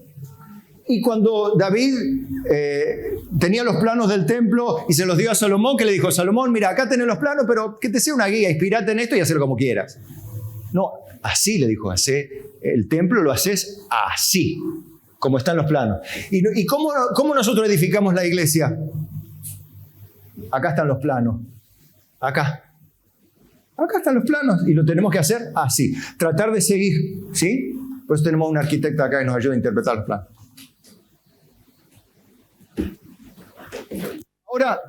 Y cuando David tenía los planos del templo y se los dio a Salomón, que le dijo, Salomón, mira, acá tenés los planos, pero que te sea una guía, inspirate en esto y hazlo como quieras. No, así le dijo, el templo lo haces así, como están los planos. ¿Y cómo nosotros edificamos la iglesia? Acá están los planos. Acá están los planos y lo tenemos que hacer así. Tratar de seguir, ¿sí? Por eso tenemos un arquitecto acá que nos ayuda a interpretar los planos. Ahora,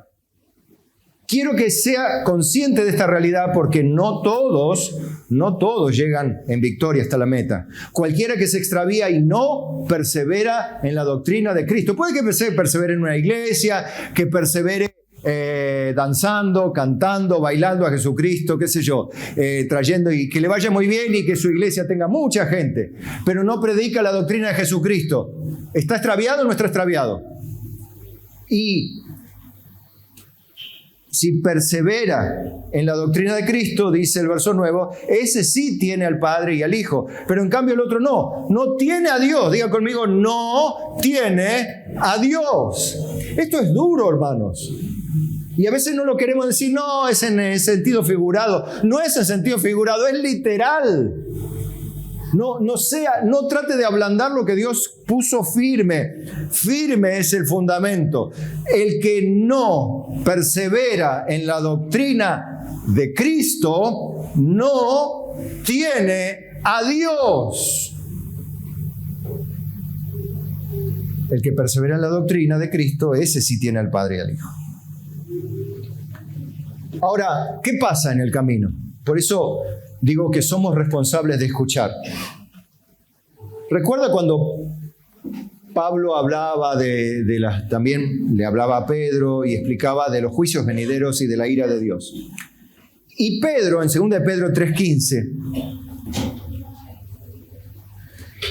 quiero que sea consciente de esta realidad porque no todos llegan en victoria hasta la meta. Cualquiera que se extravía y no persevera en la doctrina de Cristo. Puede que persevere en una iglesia, que persevere danzando, cantando, bailando a Jesucristo, qué sé yo, trayendo y que le vaya muy bien y que su iglesia tenga mucha gente, pero no predica la doctrina de Jesucristo. ¿Está extraviado o no está extraviado? Y si persevera en la doctrina de Cristo, dice el verso 9, ese sí tiene al Padre y al Hijo. Pero en cambio el otro no. No tiene a Dios. Diga conmigo, no tiene a Dios. Esto es duro, hermanos. Y a veces no lo queremos decir, no, es en el sentido figurado. No es en sentido figurado, es literal. No trate de ablandar lo que Dios puso firme. Firme es el fundamento. El que no persevera en la doctrina de Cristo no tiene a Dios. El que persevera en la doctrina de Cristo, ese sí tiene al Padre y al Hijo. Ahora, ¿qué pasa en el camino? Por eso digo que somos responsables de escuchar. ¿Recuerda cuando Pablo hablaba también le hablaba a Pedro y explicaba de los juicios venideros y de la ira de Dios? Y Pedro, en 2 de Pedro 3:15,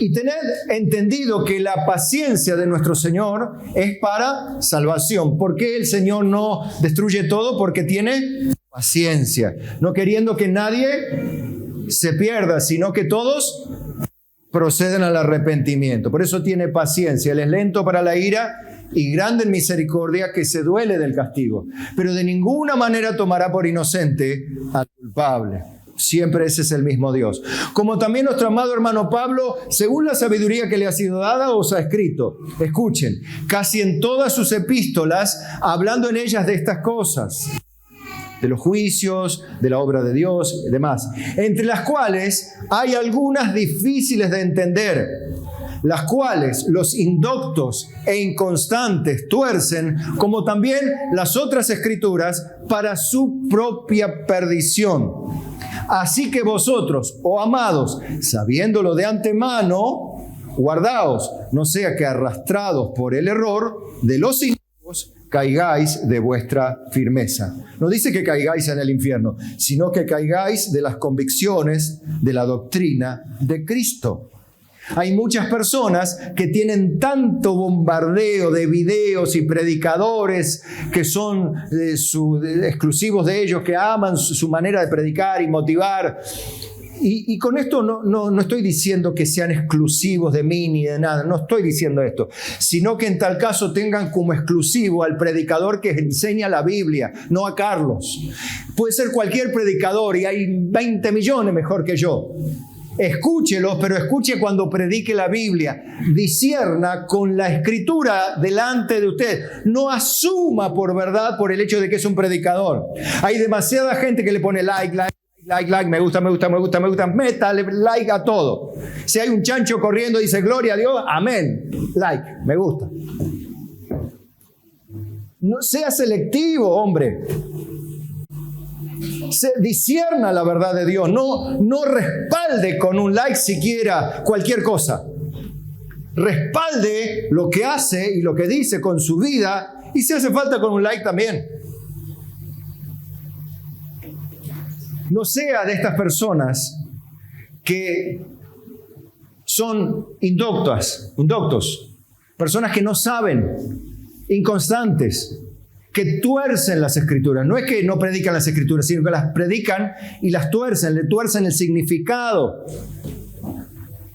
y tened entendido que la paciencia de nuestro Señor es para salvación. ¿Por qué el Señor no destruye todo? Porque tiene paciencia, no queriendo que nadie se pierda, sino que todos proceden al arrepentimiento. Por eso tiene paciencia. Él es lento para la ira y grande en misericordia, que se duele del castigo, pero de ninguna manera tomará por inocente al culpable. Siempre ese es el mismo Dios. Como también nuestro amado hermano Pablo, según la sabiduría que le ha sido dada, os ha escrito. Escuchen, casi en todas sus epístolas, hablando en ellas de estas cosas, de los juicios, de la obra de Dios y demás, entre las cuales hay algunas difíciles de entender, las cuales los indoctos e inconstantes tuercen, como también las otras escrituras, para su propia perdición. Así que vosotros, oh amados, sabiéndolo de antemano, guardaos, no sea que arrastrados por el error de los inicuos, caigáis de vuestra firmeza. No dice que caigáis en el infierno, sino que caigáis de las convicciones de la doctrina de Cristo. Hay muchas personas que tienen tanto bombardeo de videos y predicadores que son exclusivos de ellos, que aman su manera de predicar y motivar. Y con esto no estoy diciendo que sean exclusivos de mí ni de nada, no estoy diciendo esto, sino que en tal caso tengan como exclusivo al predicador que enseña la Biblia, no a Carlos. Puede ser cualquier predicador y hay 20 millones mejor que yo. Escúchelo, pero escuche cuando predique la Biblia. Discierna con la escritura delante de usted. No asuma por verdad por el hecho de que es un predicador. Hay demasiada gente que le pone like, me gusta, métale like a todo. Si hay un chancho corriendo y dice gloria a Dios, amén, like, me gusta. No sea selectivo, hombre. Discierna la verdad de Dios. No respalde con un like siquiera cualquier cosa. Respalde lo que hace y lo que dice con su vida, y si hace falta con un like también. No sea de estas personas que son indoctos, personas que no saben, inconstantes, que tuercen las escrituras. No es que no predican las escrituras, sino que las predican y las tuercen, le tuercen el significado.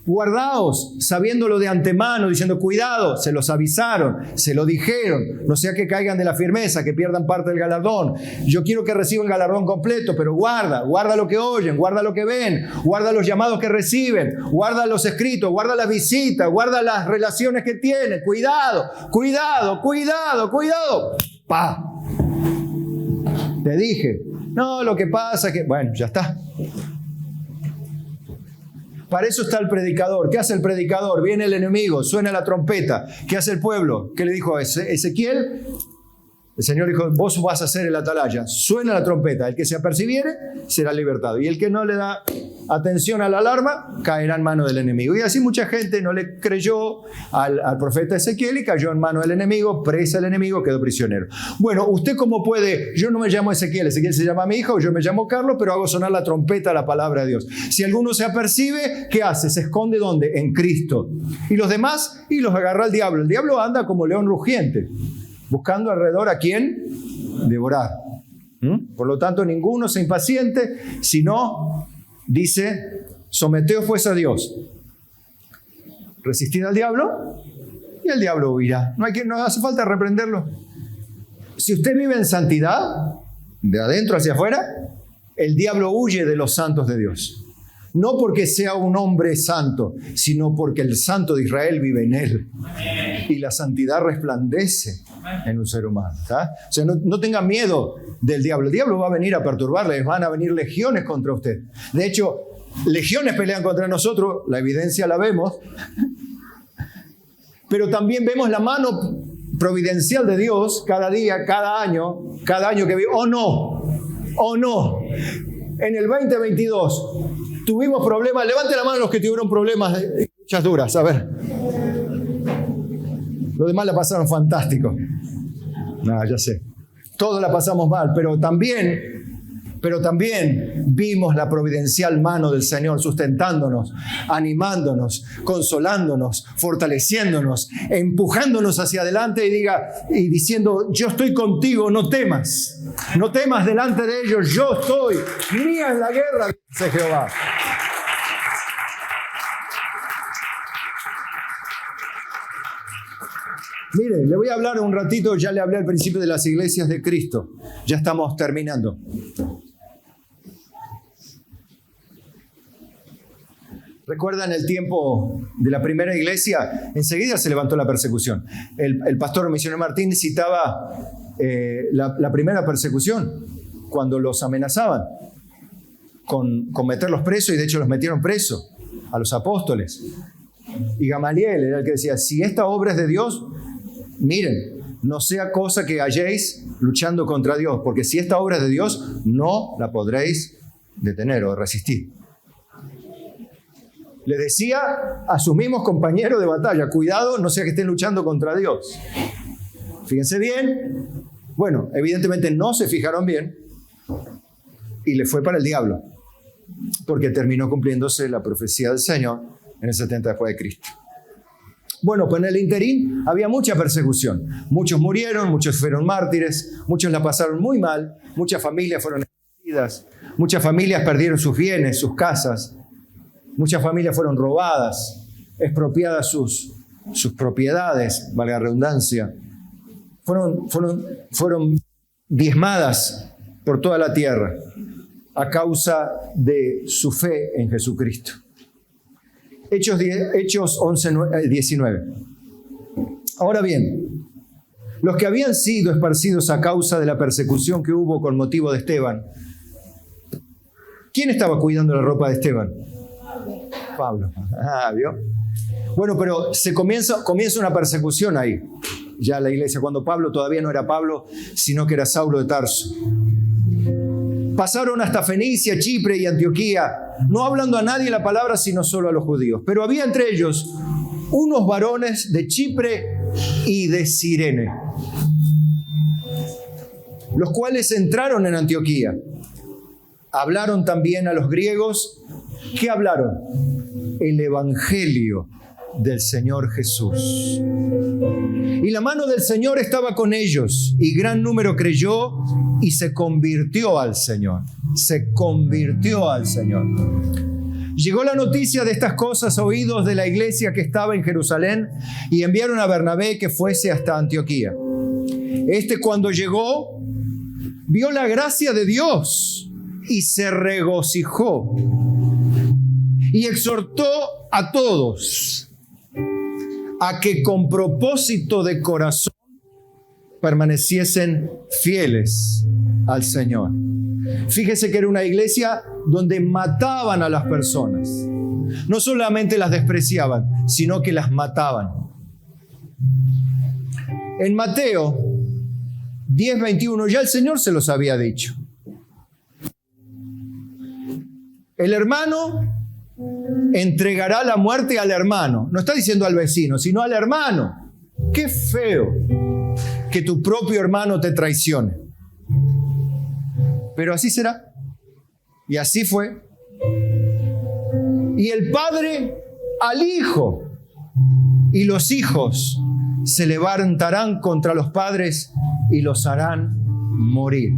Guardaos, sabiéndolo de antemano, diciendo cuidado, se los avisaron, se lo dijeron, no sea que caigan de la firmeza, que pierdan parte del galardón. Yo quiero que reciban galardón completo, pero guarda lo que oyen, guarda lo que ven, guarda los llamados que reciben, guarda los escritos, guarda las visitas, guarda las relaciones que tienen. Cuidado. ¡Pah! Te dije, no, lo que pasa es que, bueno, ya está. Para eso está el predicador. ¿Qué hace el predicador? Viene el enemigo, suena la trompeta. ¿Qué hace el pueblo? ¿Qué le dijo a Ezequiel? El Señor dijo, vos vas a ser el atalaya. Suena la trompeta. El que se apercibiere será libertado. Y el que no le da atención a la alarma caerá en mano del enemigo. Y así mucha gente no le creyó al profeta Ezequiel y cayó en mano del enemigo, presa del enemigo, quedó prisionero. Bueno, ¿usted cómo puede? Yo no me llamo Ezequiel se llama mi hijo, yo me llamo Carlos, pero hago sonar la trompeta, la palabra de Dios. Si alguno se apercibe, ¿qué hace? Se esconde ¿dónde? En Cristo. Y los demás, y los agarra el diablo. El diablo anda como león rugiente, buscando alrededor a quién devorar. Por lo tanto, ninguno se impaciente, sino, dice, someteos pues a Dios. Resistid al diablo y el diablo huirá. No hace falta reprenderlo. Si usted vive en santidad, de adentro hacia afuera, el diablo huye de los santos de Dios. No porque sea un hombre santo, sino porque el santo de Israel vive en él. Y la santidad resplandece en un ser humano. ¿Tá? O sea, no tenga miedo del diablo. El diablo va a venir a perturbarle, van a venir legiones contra usted. De hecho, legiones pelean contra nosotros, la evidencia la vemos. Pero también vemos la mano providencial de Dios cada día, cada año que vive. ¿O no? En el 2022 tuvimos problemas. Levante la mano los que tuvieron problemas de luchas duras. A ver. Los demás la pasaron fantástico. No, ya sé. Todos la pasamos mal, pero también vimos la providencial mano del Señor sustentándonos, animándonos, consolándonos, fortaleciéndonos, empujándonos hacia adelante y diciendo, yo estoy contigo, no temas delante de ellos, yo estoy, mía en la guerra, dice Jehová. Mire, le voy a hablar un ratito, ya le hablé al principio de las iglesias de Cristo, ya estamos terminando. ¿Recuerdan el tiempo de la primera iglesia? Enseguida se levantó la persecución. El pastor misionero Martín citaba la primera persecución, cuando los amenazaban con meterlos presos, y de hecho los metieron presos a los apóstoles. Y Gamaliel era el que decía, si esta obra es de Dios, miren, no sea cosa que halléis luchando contra Dios, porque si esta obra es de Dios, no la podréis detener o resistir. Le decía a sus mismos compañeros de batalla, cuidado, no sea que estén luchando contra Dios. Fíjense bien. Bueno, evidentemente no se fijaron bien y le fue para el diablo, porque terminó cumpliéndose la profecía del Señor en el 70 después de Cristo. Bueno, pues en el interín había mucha persecución. Muchos murieron, muchos fueron mártires, muchos la pasaron muy mal, muchas familias fueron exiliadas, muchas familias perdieron sus bienes, sus casas. Muchas familias fueron robadas, expropiadas sus propiedades, valga la redundancia. Fueron diezmadas por toda la tierra a causa de su fe en Jesucristo. Hechos 19. Ahora bien, los que habían sido esparcidos a causa de la persecución que hubo con motivo de Esteban, ¿quién estaba cuidando la ropa de Esteban? Pablo. ¿Vio? Bueno, pero comienza una persecución ahí, ya la iglesia, cuando Pablo todavía no era Pablo, sino que era Saulo de Tarso. Pasaron hasta Fenicia, Chipre y Antioquía, no hablando a nadie la palabra, sino solo a los judíos. Pero había entre ellos unos varones de Chipre y de Cirene, los cuales entraron en Antioquía. Hablaron también a los griegos. ¿Qué hablaron? El evangelio del Señor Jesús. Y la mano del Señor estaba con ellos, y gran número creyó y se convirtió al Señor. Se convirtió al Señor. Llegó la noticia de estas cosas a oídos de la iglesia que estaba en Jerusalén, y enviaron a Bernabé que fuese hasta Antioquía. Cuando llegó, vio la gracia de Dios y se regocijó. Y exhortó a todos a que con propósito de corazón permaneciesen fieles al Señor. Fíjese que era una iglesia donde mataban a las personas. No solamente las despreciaban, sino que las mataban. En Mateo 10:21 ya el Señor se los había dicho. El hermano entregará la muerte al hermano. No está diciendo al vecino, sino al hermano. Qué feo que tu propio hermano te traicione. Pero así será. Y así fue. Y el padre al hijo. Y los hijos se levantarán contra los padres y los harán morir.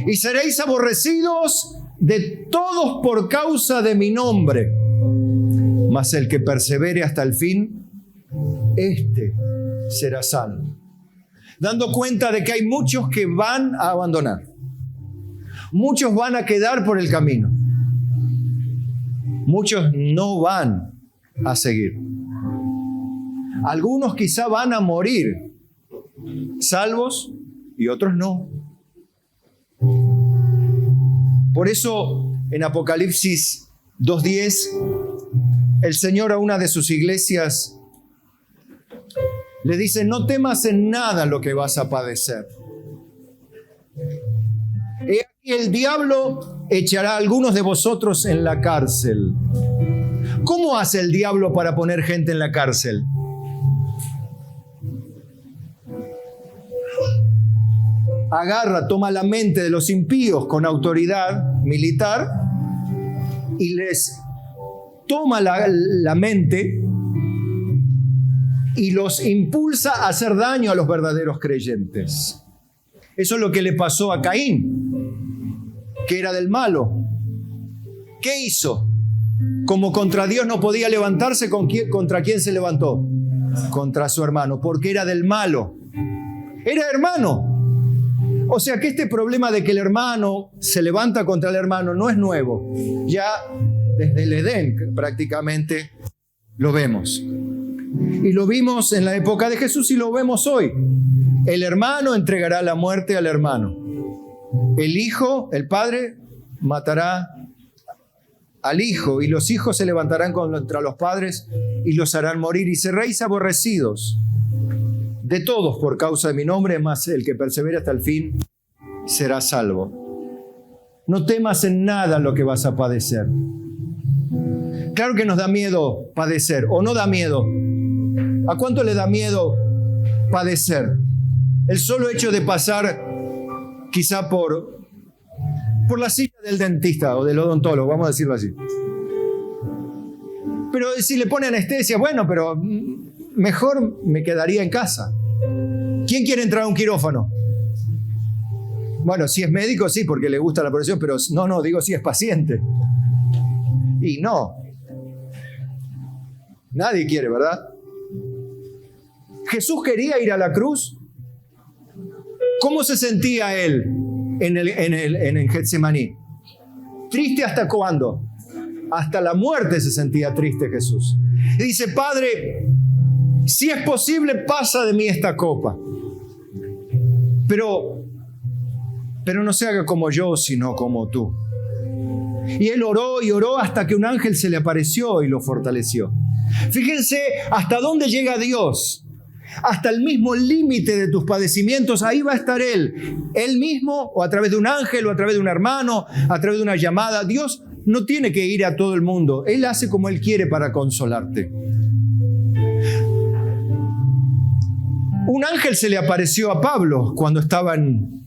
Y seréis aborrecidos de todos por causa de mi nombre. Mas el que persevere hasta el fin, éste será salvo. Dando cuenta de que hay muchos que van a abandonar. Muchos van a quedar por el camino. Muchos no van a seguir. Algunos quizá van a morir, salvos, y otros no. Por eso en Apocalipsis 2:10, el Señor a una de sus iglesias le dice: no temas en nada lo que vas a padecer. He aquí el diablo echará a algunos de vosotros en la cárcel. ¿Cómo hace el diablo para poner gente en la cárcel? Agarra, toma la mente de los impíos con autoridad militar y les toma la mente y los impulsa a hacer daño a los verdaderos creyentes. Eso es lo que le pasó a Caín, que era del malo. ¿Qué hizo? Como contra Dios no podía levantarse, ¿contra quién se levantó? Contra su hermano, porque era del malo. Era hermano. O sea que este problema de que el hermano se levanta contra el hermano no es nuevo. Ya desde el Edén prácticamente lo vemos. Y lo vimos en la época de Jesús y lo vemos hoy. El hermano entregará la muerte al hermano. El hijo, el padre, matará al hijo, y los hijos se levantarán contra los padres y los harán morir, y seréis aborrecidos de todos por causa de mi nombre, mas el que persevere hasta el fin será salvo. No temas en nada lo que vas a padecer. Claro que nos da miedo padecer, o no da miedo. ¿A cuánto le da miedo padecer? El solo hecho de pasar quizá por la silla del dentista o del odontólogo, vamos a decirlo así. Pero si le pone anestesia, bueno, pero mejor me quedaría en casa. ¿Quién quiere entrar a un quirófano? Bueno, si es médico, sí, porque le gusta la profesión, pero no, digo si es paciente. Y no. Nadie quiere, ¿verdad? Jesús quería ir a la cruz. ¿Cómo se sentía él en Getsemaní? ¿Triste hasta cuándo? Hasta la muerte se sentía triste Jesús. Y dice: Padre, si es posible, pasa de mí esta copa. Pero no se haga como yo, sino como tú. Y él oró y oró hasta que un ángel se le apareció y lo fortaleció. Fíjense hasta dónde llega Dios. Hasta el mismo límite de tus padecimientos, ahí va a estar Él. Él mismo, o a través de un ángel, o a través de un hermano, a través de una llamada. Dios no tiene que ir a todo el mundo. Él hace como Él quiere para consolarte. Un ángel se le apareció a Pablo cuando estaban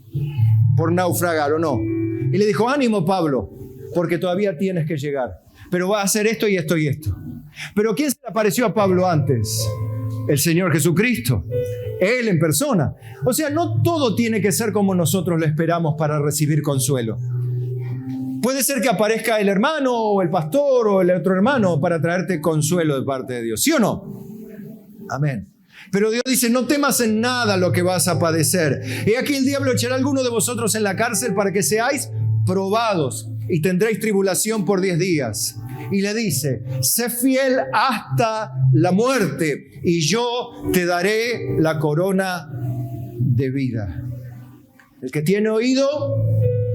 por naufragar, ¿o no? Y le dijo: ánimo, Pablo, porque todavía tienes que llegar. Pero va a hacer esto y esto y esto. Pero ¿quién se le apareció a Pablo antes? El Señor Jesucristo. Él en persona. O sea, no todo tiene que ser como nosotros lo esperamos para recibir consuelo. Puede ser que aparezca el hermano o el pastor o el otro hermano para traerte consuelo de parte de Dios. ¿Sí o no? Amén. Pero Dios dice: no temas en nada lo que vas a padecer. He aquí el diablo echará a alguno de vosotros en la cárcel para que seáis probados y tendréis tribulación por 10 días. Y le dice: sé fiel hasta la muerte y yo te daré la corona de vida. El que tiene oído,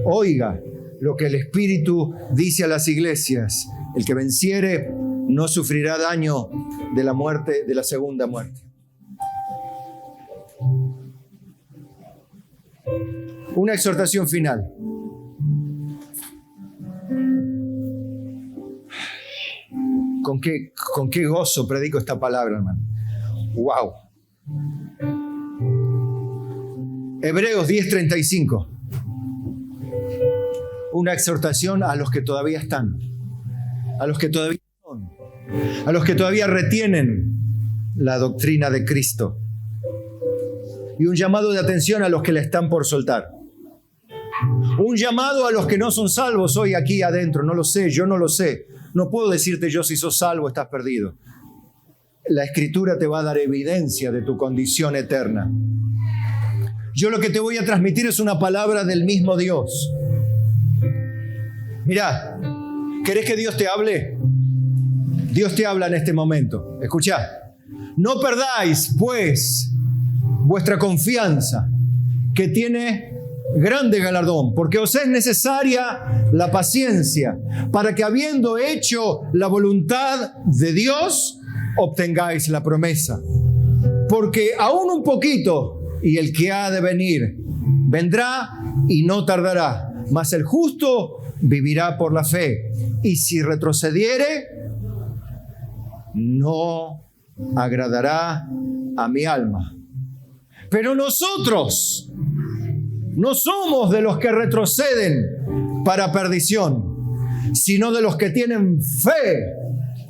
oiga lo que el Espíritu dice a las iglesias. El que venciere no sufrirá daño de la muerte, de la segunda muerte. Una exhortación final. ¿Con qué gozo predico esta palabra, hermano? ¡Wow! Hebreos 10:35. Una exhortación a los que todavía están, a los que todavía son, a los que todavía retienen la doctrina de Cristo. Y un llamado de atención a los que la están por soltar. Un llamado a los que no son salvos hoy aquí adentro. No lo sé, yo no lo sé. No puedo decirte yo si sos salvo, estás perdido. La Escritura te va a dar evidencia de tu condición eterna. Yo lo que te voy a transmitir es una palabra del mismo Dios. Mirá, ¿querés que Dios te hable? Dios te habla en este momento. Escuchá. No perdáis, pues, vuestra confianza, que tiene grande galardón, porque os es necesaria la paciencia, para que habiendo hecho la voluntad de Dios, obtengáis la promesa. Porque aún un poquito, y el que ha de venir, vendrá y no tardará, mas el justo vivirá por la fe. Y si retrocediere, no agradará a mi alma. Pero nosotros no somos de los que retroceden para perdición, sino de los que tienen fe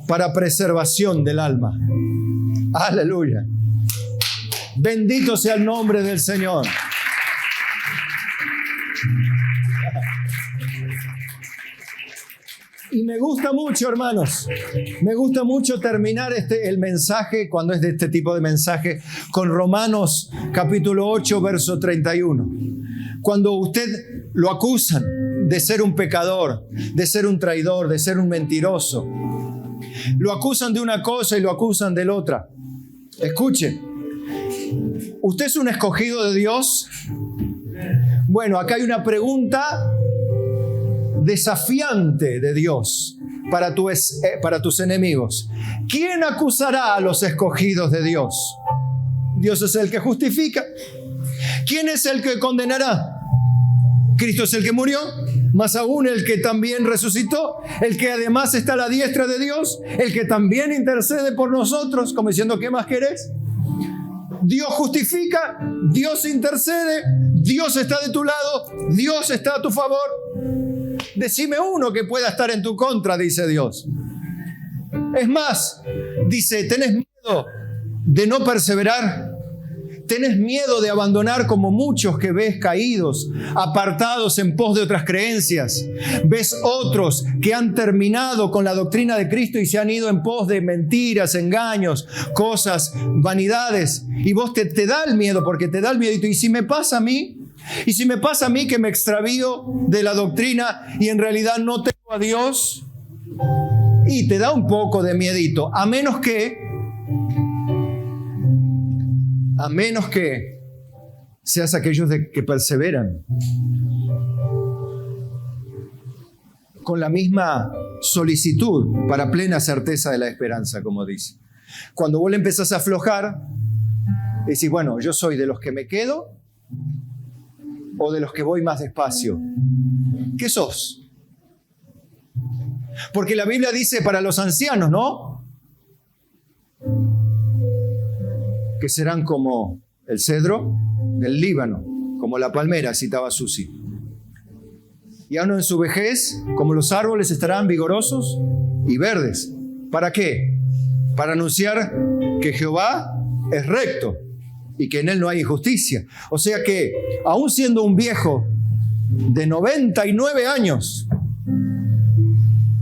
para preservación del alma. Aleluya. Bendito sea el nombre del Señor. Y me gusta mucho, hermanos, me gusta mucho terminar el mensaje, cuando es de este tipo de mensaje, con Romanos capítulo 8, verso 31. Cuando usted lo acusan de ser un pecador, de ser un traidor, de ser un mentiroso, lo acusan de una cosa y lo acusan de la otra. Escuche, ¿usted es un escogido de Dios? Bueno, acá hay una pregunta desafiante de Dios para tus enemigos. ¿Quién acusará a los escogidos de Dios? Dios es el que justifica. ¿Quién es el que condenará? Cristo es el que murió, más aún el que también resucitó, el que además está a la diestra de Dios, el que también intercede por nosotros, como diciendo, ¿qué más querés? Dios justifica, Dios intercede, Dios está de tu lado, Dios está a tu favor. Decime uno que pueda estar en tu contra, dice Dios. Es más, dice, ¿tenés miedo de no perseverar? ¿Tenés miedo de abandonar como muchos que ves caídos, apartados en pos de otras creencias? ¿Ves otros que han terminado con la doctrina de Cristo y se han ido en pos de mentiras, engaños, cosas, vanidades? Y vos te da el miedo, porque te da el miedo. ¿Y si me pasa a mí? ¿Y si me pasa a mí que me extravío de la doctrina y en realidad no tengo a Dios? Y te da un poco de miedito, a menos que seas aquellos que perseveran con la misma solicitud para plena certeza de la esperanza, como dice. Cuando vos le empezás a aflojar, decís, bueno, yo soy de los que me quedo o de los que voy más despacio. ¿Qué sos? Porque la Biblia dice para los ancianos, ¿no? Que serán como el cedro del Líbano, como la palmera, citaba Susi. Y aún en su vejez, como los árboles, estarán vigorosos y verdes. ¿Para qué? Para anunciar que Jehová es recto y que en él no hay injusticia. O sea que, aún siendo un viejo de 99 años,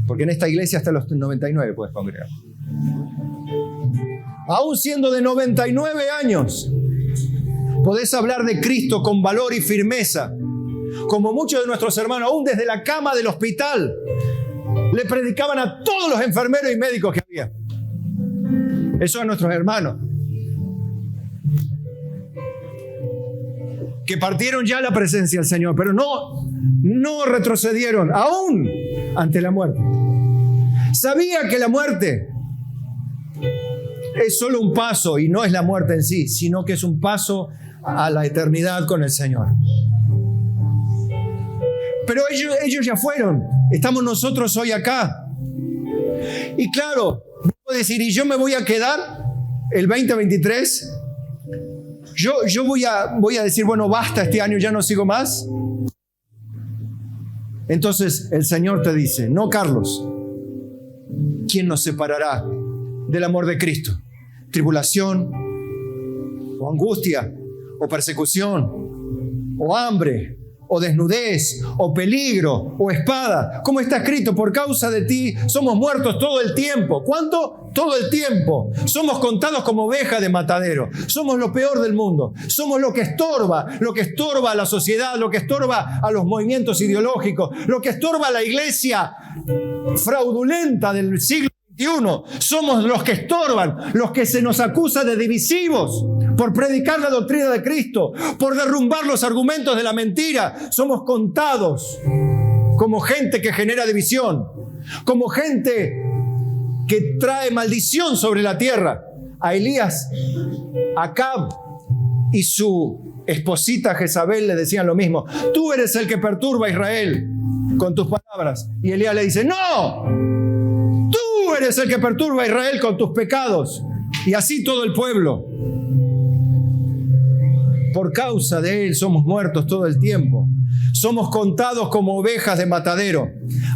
porque en esta iglesia hasta los 99 puedes congregar, aún siendo de 99 años, podés hablar de Cristo con valor y firmeza, como muchos de nuestros hermanos, aún desde la cama del hospital, le predicaban a todos los enfermeros y médicos que había. Esos son nuestros hermanos, que partieron ya la presencia del Señor, pero no retrocedieron, aún ante la muerte. Sabía que la muerte es solo un paso, y no es la muerte en sí, sino que es un paso a la eternidad con el Señor. Pero ellos ya fueron. Estamos nosotros hoy acá. Y claro, puedo decir, ¿y yo me voy a quedar el 2023? Yo voy a decir, bueno, basta, este año ya no sigo más. Entonces el Señor te dice, no, Carlos, ¿quién nos separará del amor de Cristo? tribulación, o angustia, o persecución, o hambre, o desnudez, o peligro, o espada. Como está escrito, por causa de ti somos muertos todo el tiempo. ¿Cuánto? Todo el tiempo. Somos contados como ovejas de matadero. Somos lo peor del mundo. Somos lo que estorba a la sociedad, lo que estorba a los movimientos ideológicos, lo que estorba a la iglesia fraudulenta del siglo XXI. Somos los que estorban, los que se nos acusa de divisivos por predicar la doctrina de Cristo, por derrumbar los argumentos de la mentira. Somos contados como gente que genera división, como gente que trae maldición sobre la tierra. A Elías, Acab y su esposita Jezabel le decían lo mismo. Tú eres el que perturba a Israel con tus palabras. Y Elías le dice, no, tú eres el que perturba a Israel con tus pecados. Y así todo el pueblo. Por causa de él somos muertos todo el tiempo. Somos contados como ovejas de matadero.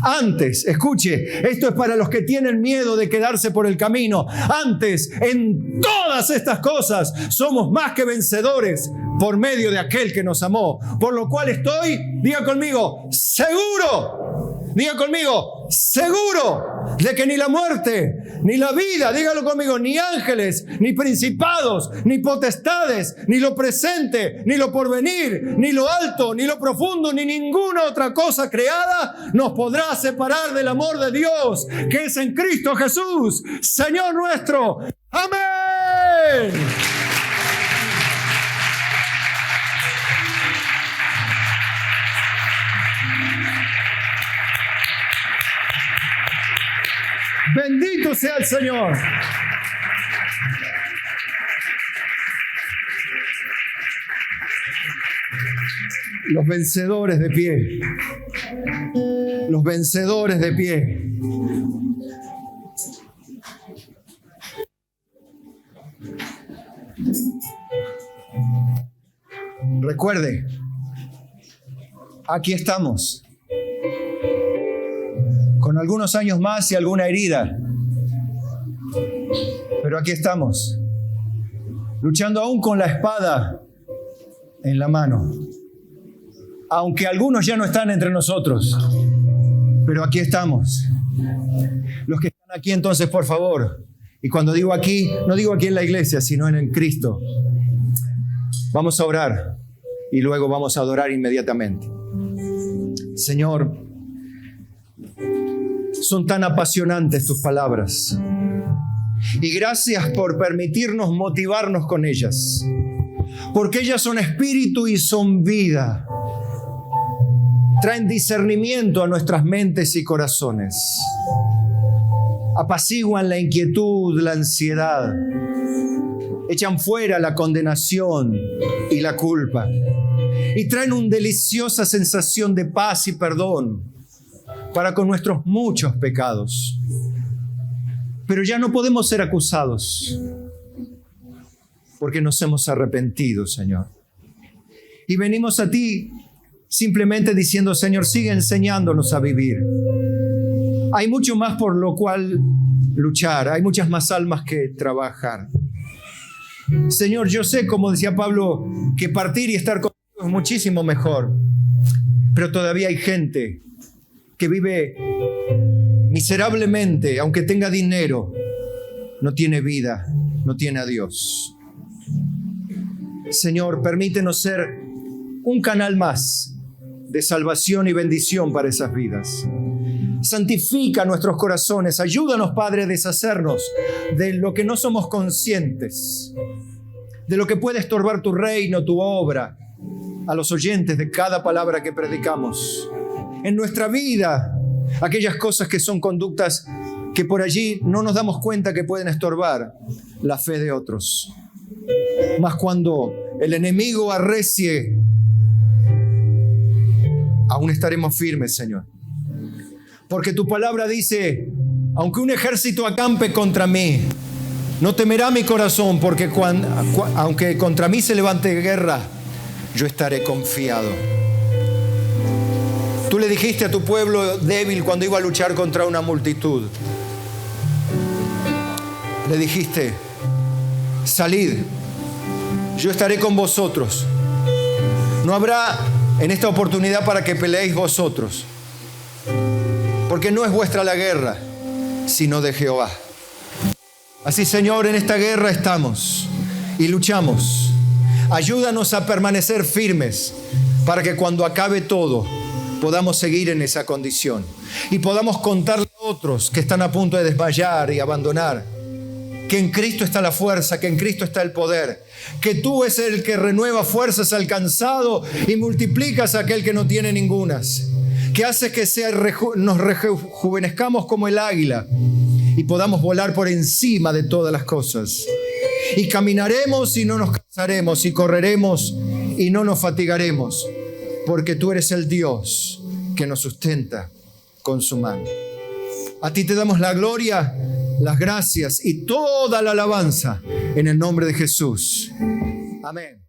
Antes, escuche, esto es para los que tienen miedo de quedarse por el camino. Antes, en todas estas cosas, somos más que vencedores por medio de aquel que nos amó. Por lo cual estoy, diga conmigo, seguro. Diga conmigo, seguro de que ni la muerte, ni la vida, dígalo conmigo, ni ángeles, ni principados, ni potestades, ni lo presente, ni lo porvenir, ni lo alto, ni lo profundo, ni ninguna otra cosa creada nos podrá separar del amor de Dios, que es en Cristo Jesús, Señor nuestro. ¡Amén! Bendito sea el Señor. Los vencedores de pie. Los vencedores de pie. Recuerde, aquí estamos. Con algunos años más y alguna herida. Pero aquí estamos, luchando aún con la espada en la mano. Aunque algunos ya no están entre nosotros, pero aquí estamos. Los que están aquí entonces, por favor, y cuando digo aquí, no digo aquí en la iglesia, sino en Cristo, vamos a orar y luego vamos a adorar inmediatamente. Señor, son tan apasionantes tus palabras. Y gracias por permitirnos motivarnos con ellas. Porque ellas son espíritu y son vida. Traen discernimiento a nuestras mentes y corazones. Apaciguan la inquietud, la ansiedad. Echan fuera la condenación y la culpa. Y traen una deliciosa sensación de paz y perdón para con nuestros muchos pecados. Pero ya no podemos ser acusados porque nos hemos arrepentido, Señor. Y venimos a ti simplemente diciendo, Señor, sigue enseñándonos a vivir. Hay mucho más por lo cual luchar, hay muchas más almas que trabajar. Señor, yo sé, como decía Pablo, que partir y estar contigo es muchísimo mejor, pero todavía hay gente que vive miserablemente, aunque tenga dinero, no tiene vida, no tiene a Dios. Señor, permítenos ser un canal más de salvación y bendición para esas vidas. Santifica nuestros corazones, ayúdanos, Padre, a deshacernos de lo que no somos conscientes, de lo que puede estorbar tu reino, tu obra, a los oyentes de cada palabra que predicamos. En nuestra vida, aquellas cosas que son conductas que por allí no nos damos cuenta que pueden estorbar la fe de otros. Mas cuando el enemigo arrecie, aún estaremos firmes, Señor. Porque tu palabra dice, aunque un ejército acampe contra mí, no temerá mi corazón, porque aunque contra mí se levante guerra, yo estaré confiado. Tú le dijiste a tu pueblo débil cuando iba a luchar contra una multitud. Le dijiste, salid, yo estaré con vosotros. No habrá en esta oportunidad para que peleéis vosotros, porque no es vuestra la guerra, sino de Jehová. Así, Señor, en esta guerra estamos y luchamos. Ayúdanos a permanecer firmes para que cuando acabe todo podamos seguir en esa condición y podamos contarle a otros que están a punto de desmayar y abandonar que en Cristo está la fuerza, que en Cristo está el poder, que tú es el que renueva fuerzas al cansado y multiplicas a aquel que no tiene ningunas, que hace que nos rejuvenezcamos como el águila y podamos volar por encima de todas las cosas. Y caminaremos y no nos cansaremos, y correremos y no nos fatigaremos, porque tú eres el Dios que nos sustenta con su mano. A ti te damos la gloria, las gracias y toda la alabanza en el nombre de Jesús. Amén.